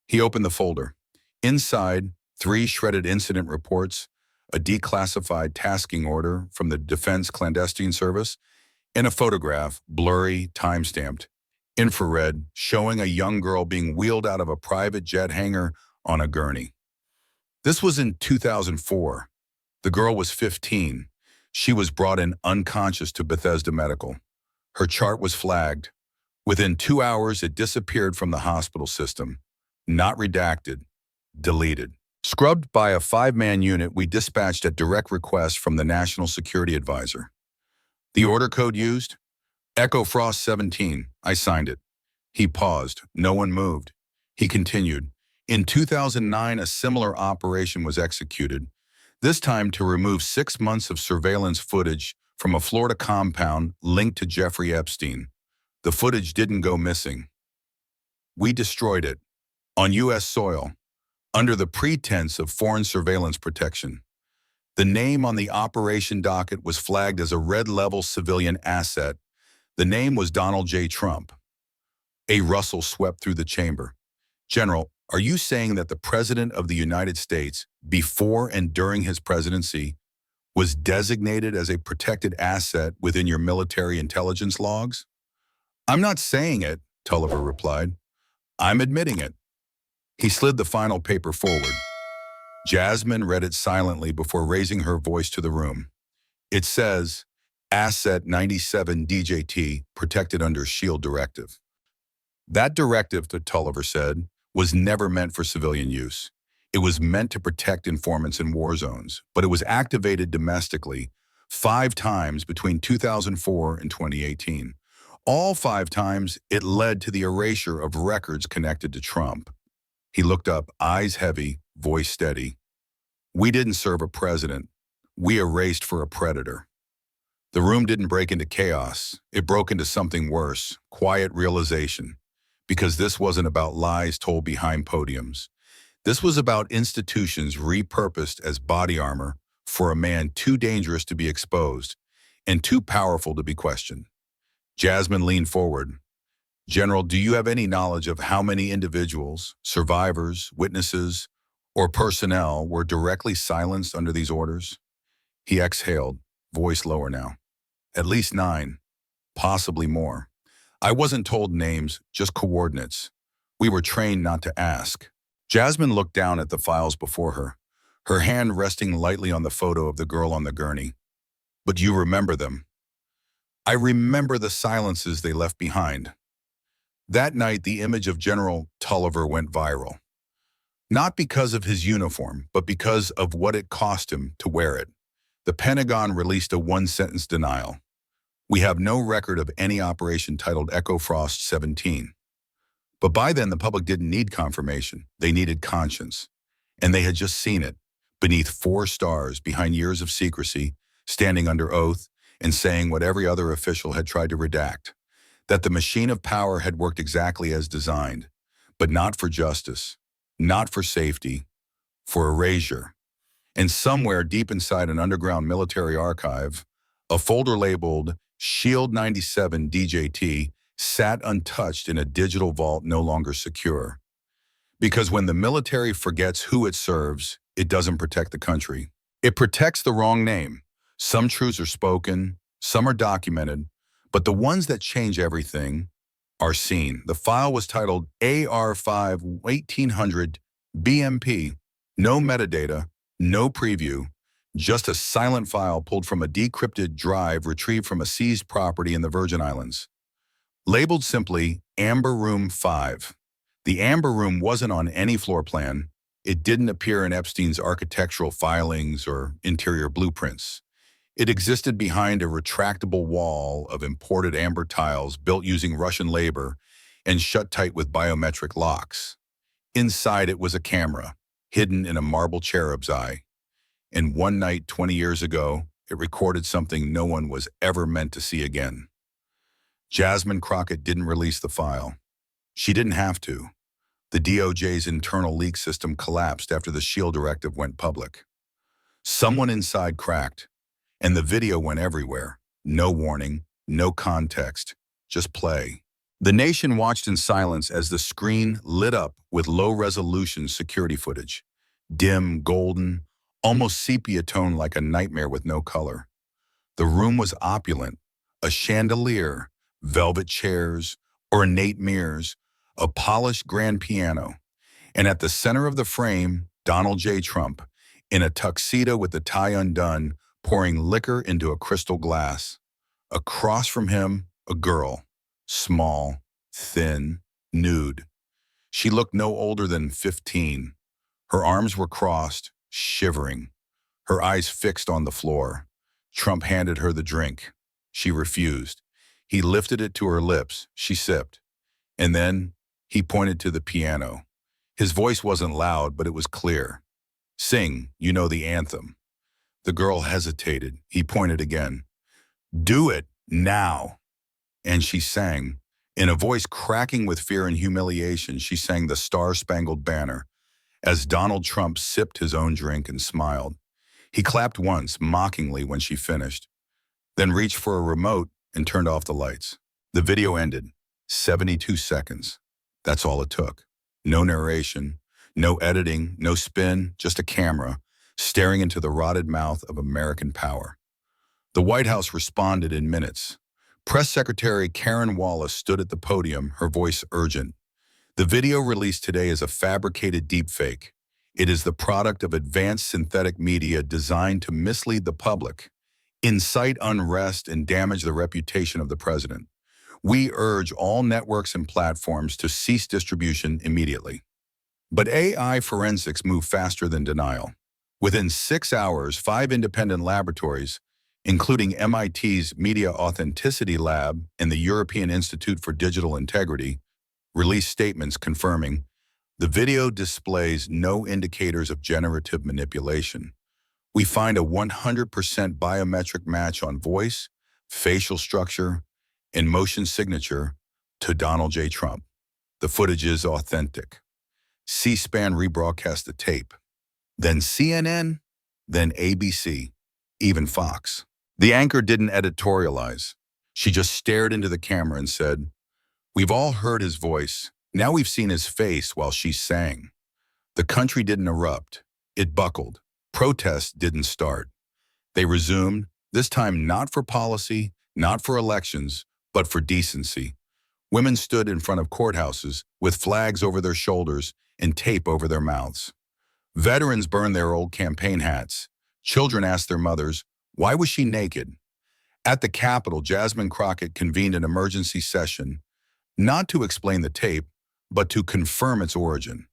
He opened the folder. Inside, 3 shredded incident reports, a declassified tasking order from the Defense Clandestine Service, and a photograph, blurry, time-stamped, infrared, showing a young girl being wheeled out of a private jet hangar on a gurney. This was in 2004. The girl was 15. She was brought in unconscious to Bethesda Medical. Her chart was flagged. Within 2 hours, it disappeared from the hospital system. Not redacted, deleted. Scrubbed by a 5-man unit we dispatched at direct request from the National Security Advisor. The order code used? Echo Frost 17. I signed it. He paused. No one moved. He continued. In 2009, a similar operation was executed, this time to remove 6 months of surveillance footage from a Florida compound linked to Jeffrey Epstein. The footage didn't go missing. We destroyed it, on U.S. soil, under the pretense of foreign surveillance protection. The name on the operation docket was flagged as a red-level civilian asset. The name was Donald J. Trump. A rustle swept through the chamber. General, are you saying that the President of the United States, before and during his presidency, was designated as a protected asset within your military intelligence logs? I'm not saying it, Tulliver replied. I'm admitting it. He slid the final paper forward. Jasmine read it silently before raising her voice to the room. It says, Asset 97 DJT, protected under SHIELD directive. That directive, Tulliver said, was never meant for civilian use. It was meant to protect informants in war zones, but it was activated domestically 5 times between 2004 and 2018. All 5 times, it led to the erasure of records connected to Trump. He looked up, eyes heavy, voice steady. We didn't serve a president. We erased for a predator. The room didn't break into chaos. It broke into something worse, quiet realization. Because this wasn't about lies told behind podiums. This was about institutions repurposed as body armor for a man too dangerous to be exposed and too powerful to be questioned. Jasmine leaned forward. General, do you have any knowledge of how many individuals, survivors, witnesses, or personnel were directly silenced under these orders? He exhaled, voice lower now. At least 9, possibly more. I wasn't told names, just coordinates. We were trained not to ask. Jasmine looked down at the files before her, her hand resting lightly on the photo of the girl on the gurney. But you remember them. I remember the silences they left behind. That night, the image of General Tulliver went viral. Not because of his uniform, but because of what it cost him to wear it. The Pentagon released a 1-sentence denial. We have no record of any operation titled Echo Frost 17. But by then, the public didn't need confirmation. They needed conscience. And they had just seen it, beneath 4 stars, behind years of secrecy, standing under oath, and saying what every other official had tried to redact. That the machine of power had worked exactly as designed, but not for justice, not for safety, for erasure. And somewhere deep inside an underground military archive, a folder labeled SHIELD 97 DJT sat untouched in a digital vault no longer secure. Because when the military forgets who it serves, it doesn't protect the country. It protects the wrong name. Some truths are spoken, some are documented, but the ones that change everything are seen. The file was titled AR5 1800 BMP. No metadata, no preview, just a silent file pulled from a decrypted drive retrieved from a seized property in the Virgin Islands. Labeled simply Amber Room 5. The Amber Room wasn't on any floor plan. It didn't appear in Epstein's architectural filings or interior blueprints. It existed behind a retractable wall of imported amber tiles built using Russian labor and shut tight with biometric locks. Inside it was a camera, hidden in a marble cherub's eye. And one night 20 years ago, it recorded something no one was ever meant to see again. Jasmine Crockett didn't release the file. She didn't have to. The DOJ's internal leak system collapsed after the SHIELD directive went public. Someone inside cracked, and the video went everywhere. No warning, no context, just play. The nation watched in silence as the screen lit up with low-resolution security footage. Dim, golden, almost sepia tone like a nightmare with no color. The room was opulent, a chandelier, velvet chairs, ornate mirrors, a polished grand piano, and at the center of the frame, Donald J. Trump, in a tuxedo with the tie undone, pouring liquor into a crystal glass. Across from him, a girl, small, thin, nude. She looked no older than 15. Her arms were crossed, shivering, her eyes fixed on the floor. Trump handed her the drink. She refused. He lifted it to her lips. She sipped. And then he pointed to the piano. His voice wasn't loud, but it was clear. Sing, you know the anthem. The girl hesitated. He pointed again. Do it, now. And she sang. In a voice cracking with fear and humiliation, she sang the Star-Spangled Banner as Donald Trump sipped his own drink and smiled. He clapped once, mockingly, when she finished, then reached for a remote and turned off the lights. The video ended. 72 seconds. That's all it took. No narration, no editing, no spin, just a camera staring into the rotted mouth of American power. The White House responded in minutes. Press Secretary Karen Wallace stood at the podium, her voice urgent. The video released today is a fabricated deepfake. It is the product of advanced synthetic media designed to mislead the public, incite unrest, and damage the reputation of the president. We urge all networks and platforms to cease distribution immediately. But AI forensics move faster than denial. Within 6 hours, 5 independent laboratories, including MIT's Media Authenticity Lab and the European Institute for Digital Integrity, released statements confirming the video displays no indicators of generative manipulation. We find a 100% biometric match on voice, facial structure, and motion signature to Donald J. Trump. The footage is authentic. C-SPAN rebroadcast the tape. Then CNN, then ABC, even Fox. The anchor didn't editorialize. She just stared into the camera and said, "We've all heard his voice. Now we've seen his face while she sang." The country didn't erupt. It buckled. Protests didn't start. They resumed, this time not for policy, not for elections, but for decency. Women stood in front of courthouses with flags over their shoulders and tape over their mouths. Veterans burned their old campaign hats. Children asked their mothers, why was she naked? At the Capitol, Jasmine Crockett convened an emergency session, not to explain the tape, but to confirm its origin.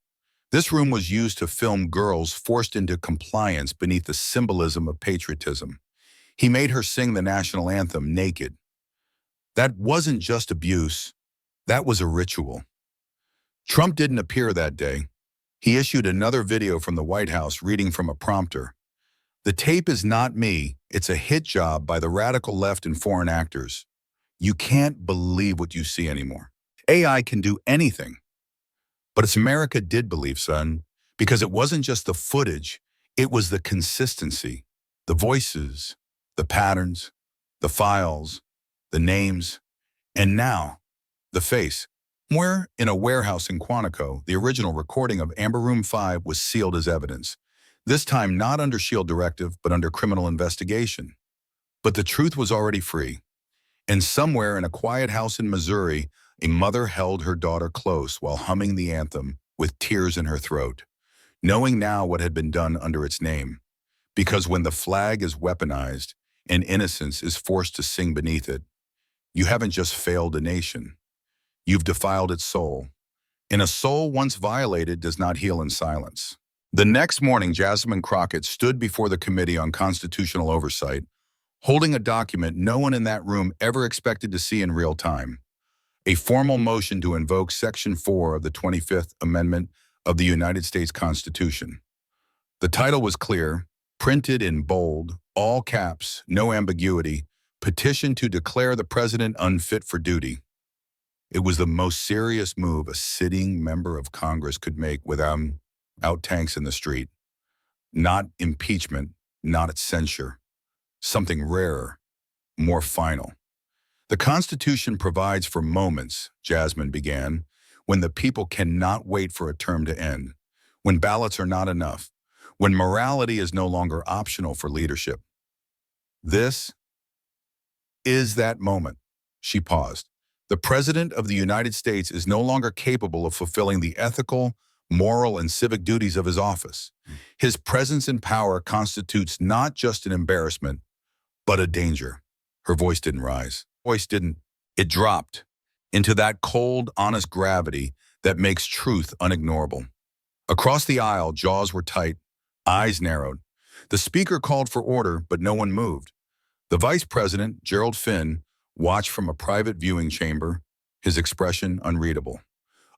This room was used to film girls forced into compliance beneath the symbolism of patriotism. He made her sing the national anthem naked. That wasn't just abuse, that was a ritual. Trump didn't appear that day. He issued another video from the White House reading from a prompter. The tape is not me, it's a hit job by the radical left and foreign actors. You can't believe what you see anymore. AI can do anything. But it's America did believe, son, because it wasn't just the footage, it was the consistency, the voices, the patterns, the files, the names, and now, the face. Where, in a warehouse in Quantico, the original recording of Amber Room 5 was sealed as evidence. This time not under SHIELD directive, but under criminal investigation. But the truth was already free. And somewhere in a quiet house in Missouri, a mother held her daughter close while humming the anthem with tears in her throat, knowing now what had been done under its name. Because when the flag is weaponized and innocence is forced to sing beneath it, you haven't just failed a nation. You've defiled its soul. And a soul once violated does not heal in silence. The next morning, Jasmine Crockett stood before the Committee on Constitutional Oversight, holding a document no one in that room ever expected to see in real time. A formal motion to invoke Section 4 of the 25th Amendment of the United States Constitution. The title was clear, printed in bold, all caps, no ambiguity, petition to declare the president unfit for duty. It was the most serious move a sitting member of Congress could make without out tanks in the street. Not impeachment, not censure. Something rarer, more final. The Constitution provides for moments, Jasmine began, when the people cannot wait for a term to end, when ballots are not enough, when morality is no longer optional for leadership. This is that moment. She paused. The President of the United States is no longer capable of fulfilling the ethical, moral and civic duties of his office. His presence and power constitutes not just an embarrassment, but a danger. Her voice didn't rise. Voice didn't. It dropped into that cold, honest gravity that makes truth unignorable. Across the aisle, jaws were tight, eyes narrowed. The speaker called for order, but no one moved. The vice president, Gerald Finn, watched from a private viewing chamber, his expression unreadable.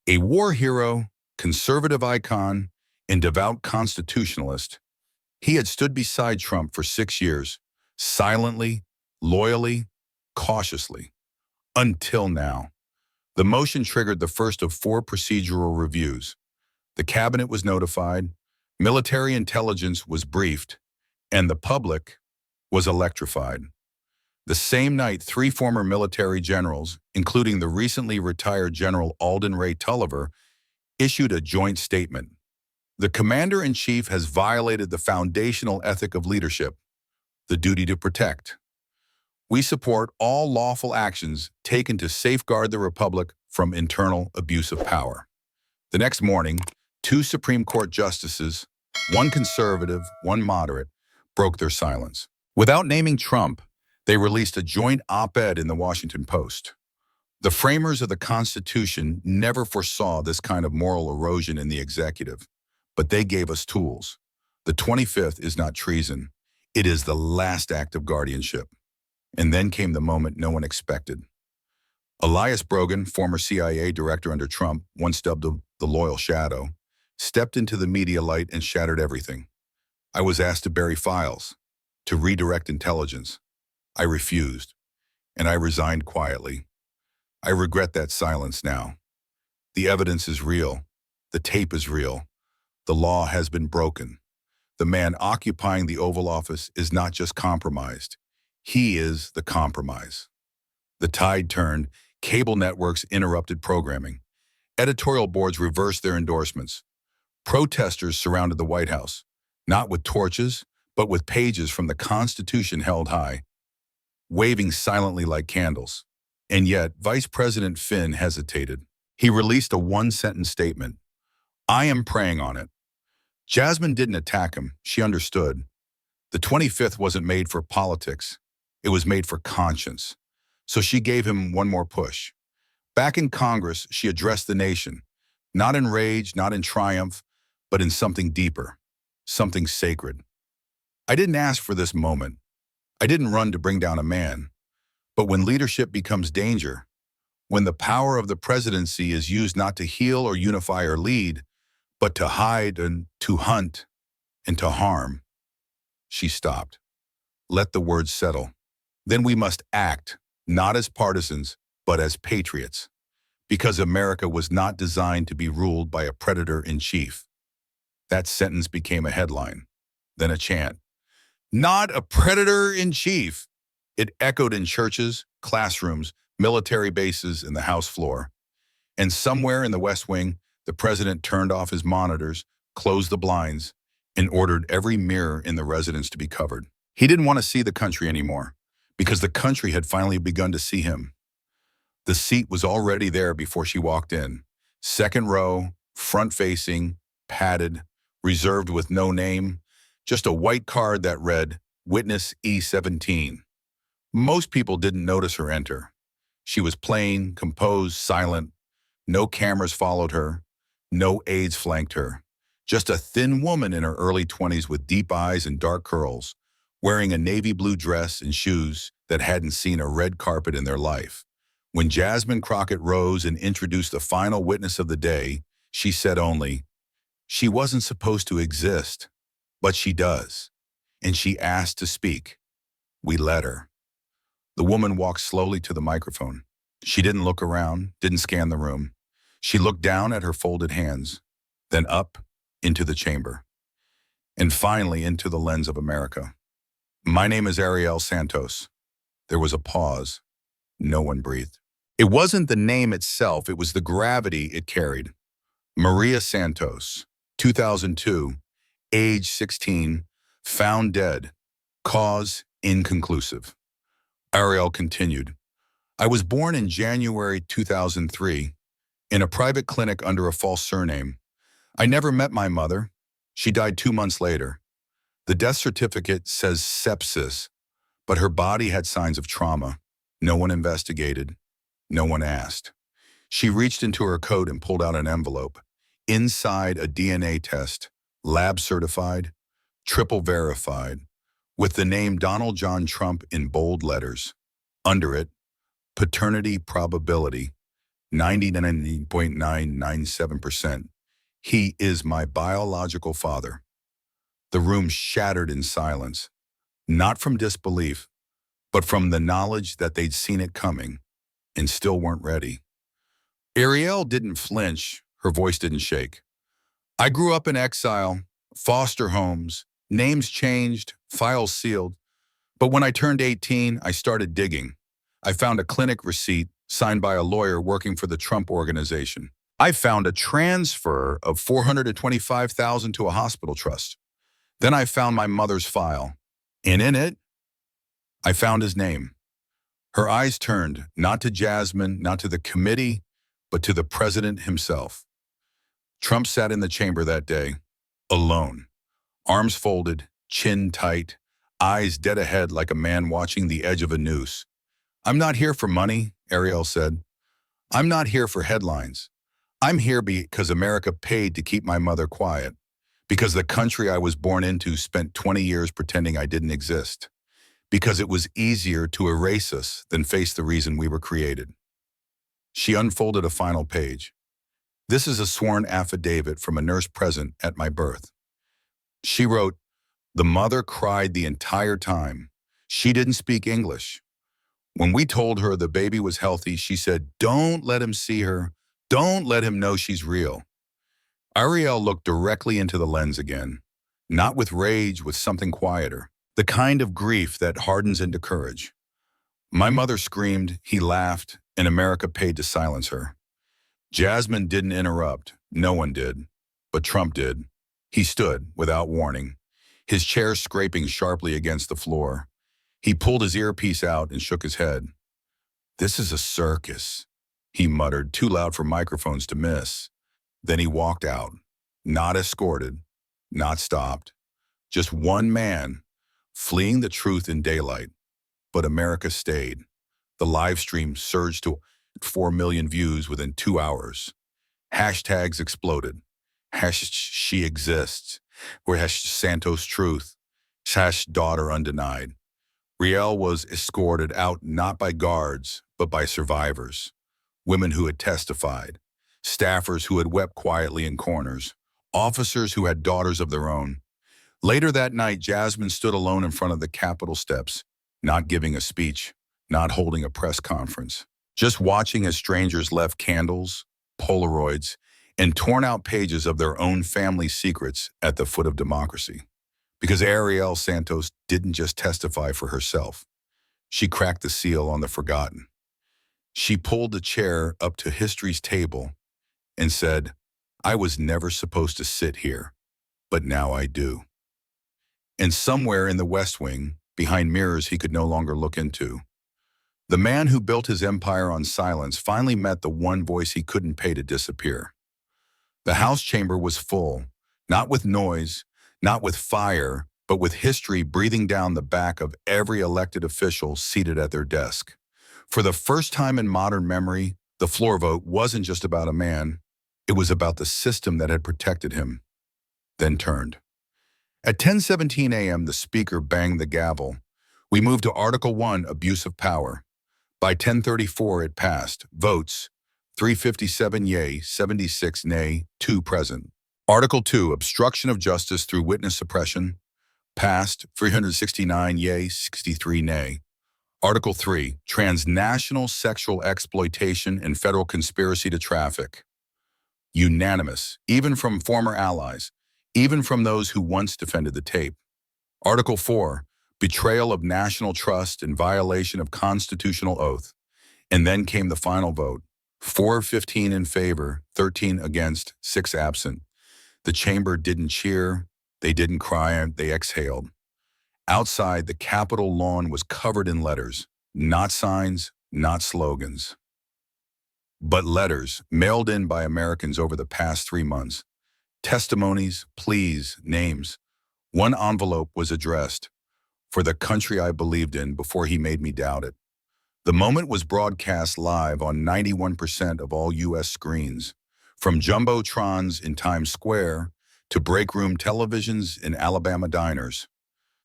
A war hero, conservative icon, and devout constitutionalist, he had stood beside Trump for 6 years, silently, loyally, cautiously, until now. The motion triggered the first of 4 procedural reviews. The cabinet was notified, military intelligence was briefed, and the public was electrified. The same night, 3 former military generals, including the recently retired General Alden Ray Tulliver, issued a joint statement. The commander-in-chief has violated the foundational ethic of leadership, the duty to protect. We support all lawful actions taken to safeguard the republic from internal abuse of power. The next morning, 2 Supreme Court justices, one conservative, one moderate, broke their silence. Without naming Trump, they released a joint op-ed in the Washington Post. The framers of the Constitution never foresaw this kind of moral erosion in the executive, but they gave us tools. The 25th is not treason. It is the last act of guardianship. And then came the moment no one expected. Elias Brogan, former CIA director under Trump, once dubbed the loyal shadow, stepped into the media light and shattered everything. I was asked to bury files, to redirect intelligence. I refused, and I resigned quietly. I regret that silence now. The evidence is real. The tape is real. The law has been broken. The man occupying the Oval Office is not just compromised. He is the compromise. The tide turned. Cable networks interrupted programming. Editorial boards reversed their endorsements. Protesters surrounded the White House, not with torches, but with pages from the Constitution held high, waving silently like candles. And yet, Vice President Finn hesitated. He released a 1-sentence statement. I am praying on it. Jasmine didn't attack him. She understood. The 25th wasn't made for politics. It was made for conscience. So she gave him one more push. Back in Congress, she addressed the nation, not in rage, not in triumph, but in something deeper, something sacred. I didn't ask for this moment. I didn't run to bring down a man. But when leadership becomes danger, when the power of the presidency is used not to heal or unify or lead, but to hide and to hunt and to harm, she stopped. Let the words settle. Then we must act, not as partisans, but as patriots, because America was not designed to be ruled by a predator-in-chief. That sentence became a headline, then a chant. Not a predator-in-chief. It echoed in churches, classrooms, military bases, and the House floor. And somewhere in the West Wing, the president turned off his monitors, closed the blinds, and ordered every mirror in the residence to be covered. He didn't want to see the country anymore, because the country had finally begun to see him. The seat was already there before she walked in. Second row, front-facing, padded, reserved with no name, just a white card that read, Witness E17. Most people didn't notice her enter. She was plain, composed, silent. No cameras followed her. No aides flanked her. Just a thin woman in her early 20s with deep eyes and dark curls, wearing a navy blue dress and shoes that hadn't seen a red carpet in their life. When Jasmine Crockett rose and introduced the final witness of the day, she said only, she wasn't supposed to exist, but she does. And she asked to speak. We let her. The woman walked slowly to the microphone. She didn't look around, didn't scan the room. She looked down at her folded hands, then up into the chamber, and finally into the lens of America. My name is Ariel Santos. There was a pause. No one breathed. It wasn't the name itself, it was the gravity it carried. Maria Santos, 2002, age 16, found dead, cause inconclusive. Ariel continued, I was born in January 2003 in a private clinic under a false surname. I never met my mother. She died 2 months later. The death certificate says sepsis, but her body had signs of trauma. No one investigated. No one asked. She reached into her coat and pulled out an envelope. Inside, a DNA test, lab certified, triple verified, with the name Donald John Trump in bold letters. Under it, paternity probability, 99.997%. He is my biological father. The room shattered in silence, not from disbelief, but from the knowledge that they'd seen it coming and still weren't ready. Ariel didn't flinch, her voice didn't shake. I grew up in exile, foster homes, names changed, files sealed. But when I turned 18, I started digging. I found a clinic receipt signed by a lawyer working for the Trump Organization. I found a transfer of $425,000 to a hospital trust. Then I found my mother's file, and in it, I found his name. Her eyes turned, not to Jasmine, not to the committee, but to the president himself. Trump sat in the chamber that day, alone, arms folded, chin tight, eyes dead ahead like a man watching the edge of a noose. I'm not here for money, Ariel said. I'm not here for headlines. I'm here because America paid to keep my mother quiet, because the country I was born into spent 20 years pretending I didn't exist, because it was easier to erase us than face the reason we were created. She unfolded a final page. This is a sworn affidavit from a nurse present at my birth. She wrote, the mother cried the entire time. She didn't speak English. When we told her the baby was healthy, she said, don't let him see her. Don't let him know she's real. Ariel looked directly into the lens again, not with rage, with something quieter, the kind of grief that hardens into courage. My mother screamed, he laughed, and America paid to silence her. Jasmine didn't interrupt. No one did. But Trump did. He stood, without warning, his chair scraping sharply against the floor. He pulled his earpiece out and shook his head. This is a circus, he muttered, too loud for microphones to miss. Then he walked out, not escorted, not stopped. Just one man, fleeing the truth in daylight. But America stayed. The live stream surged to 4 million views within 2 hours. Hashtags exploded. She exists. Or Santos truth. Daughter undenied. Riel was escorted out not by guards, but by survivors. Women who had testified. Staffers who had wept quietly in corners. Officers who had daughters of their own. Later that night, Jasmine stood alone in front of the Capitol steps, not giving a speech, not holding a press conference, just watching as strangers left candles, Polaroids, and torn out pages of their own family secrets at the foot of democracy. Because Ariel Santos didn't just testify for herself. She cracked the seal on the forgotten. She pulled the chair up to history's table and said, I was never supposed to sit here, but now I do. And somewhere in the West Wing, behind mirrors he could no longer look into, the man who built his empire on silence finally met the one voice he couldn't pay to disappear. The House chamber was full, not with noise, not with fire, but with history breathing down the back of every elected official seated at their desk. For the first time in modern memory, the floor vote wasn't just about a man, it was about the system that had protected him, then turned. At 10:17 a.m., the speaker banged the gavel. We moved to Article 1, Abuse of Power. By 10:34, it passed. Votes, 357 yea, 76 nay, 2 present. Article 2, Obstruction of Justice through Witness Suppression. Passed, 369 yea, 63 nay. Article 3, Transnational Sexual Exploitation and Federal Conspiracy to Traffic. Unanimous, even from former allies, even from those who once defended the tape. Article 4, Betrayal of National Trust and Violation of Constitutional Oath. And then came the final vote. 415 in favor, 13 against, 6 absent. The chamber didn't cheer, they didn't cry, they exhaled. Outside, the Capitol lawn was covered in letters, not signs, not slogans, but letters mailed in by Americans over the past 3 months. Testimonies, pleas, names. One envelope was addressed, "For the country I believed in before he made me doubt it." The moment was broadcast live on 91% of all U.S. screens, from jumbotrons in Times Square to break room televisions in Alabama diners.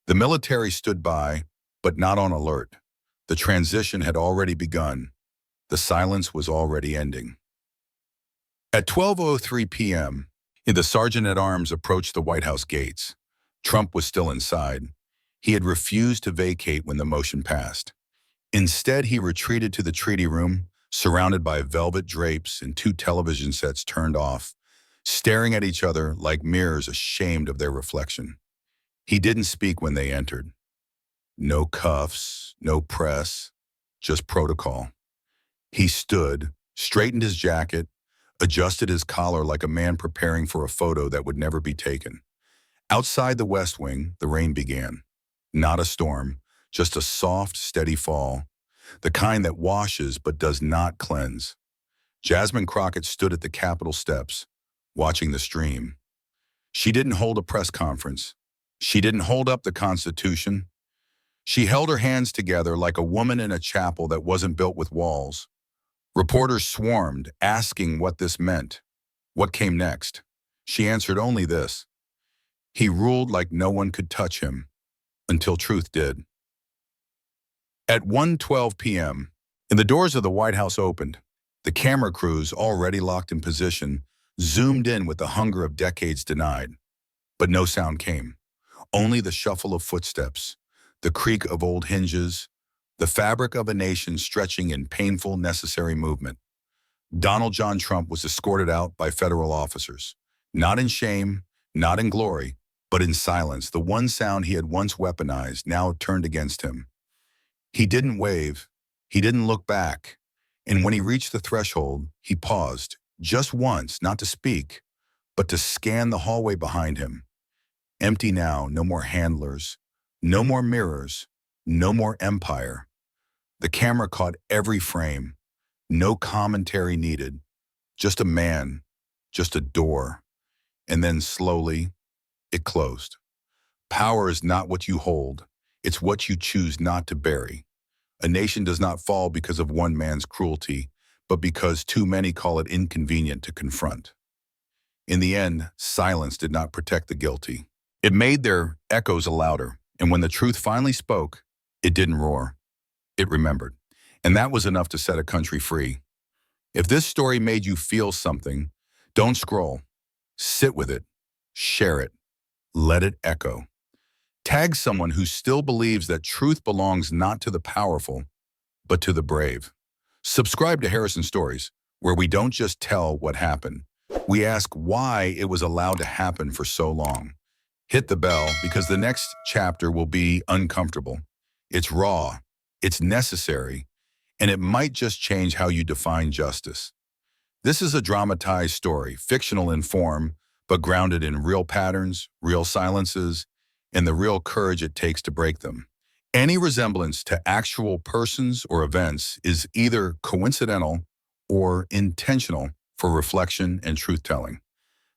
The military stood by, but not on alert. The transition had already begun. The silence was already ending. At 12:03 p.m., the sergeant-at-arms approached the White House gates. Trump was still inside. He had refused to vacate when the motion passed. Instead, he retreated to the treaty room, surrounded by velvet drapes and two television sets turned off, staring at each other like mirrors ashamed of their reflection. He didn't speak when they entered. No cuffs, no press, just protocol. He stood, straightened his jacket, adjusted his collar like a man preparing for a photo that would never be taken. Outside the West Wing, the rain began. Not a storm, just a soft, steady fall, the kind that washes but does not cleanse. Jasmine Crockett stood at the Capitol steps, watching the stream. She didn't hold a press conference. She didn't hold up the Constitution. She held her hands together like a woman in a chapel that wasn't built with walls. Reporters swarmed, asking what this meant. What came next? She answered only this: he ruled like no one could touch him, until truth did. At 1:12 p.m., the doors of the White House opened. The camera crews, already locked in position, zoomed in with the hunger of decades denied. But no sound came. Only the shuffle of footsteps, the creak of old hinges, the fabric of a nation stretching in painful, necessary movement. Donald John Trump was escorted out by federal officers, not in shame, not in glory, but in silence, the one sound he had once weaponized, now turned against him. He didn't wave, he didn't look back, and when he reached the threshold, he paused, just once, not to speak, but to scan the hallway behind him. Empty now, no more handlers, no more mirrors, no more empire. The camera caught every frame, no commentary needed, just a man, just a door, and then slowly, it closed. Power is not what you hold, it's what you choose not to bury. A nation does not fall because of one man's cruelty, but because too many call it inconvenient to confront. In the end, silence did not protect the guilty. It made their echoes louder, and when the truth finally spoke, it didn't roar. It remembered. And that was enough to set a country free. If this story made you feel something, don't scroll. Sit with it. Share it. Let it echo. Tag someone who still believes that truth belongs not to the powerful, but to the brave. Subscribe to Harrison Stories, where we don't just tell what happened. We ask why it was allowed to happen for so long. Hit the bell because the next chapter will be uncomfortable. It's raw, it's necessary, and it might just change how you define justice. This is a dramatized story, fictional in form, but grounded in real patterns, real silences, and the real courage it takes to break them. Any resemblance to actual persons or events is either coincidental or intentional for reflection and truth-telling.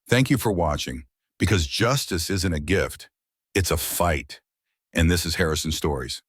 Thank you for watching, because justice isn't a gift, it's a fight. And this is Harrison Stories.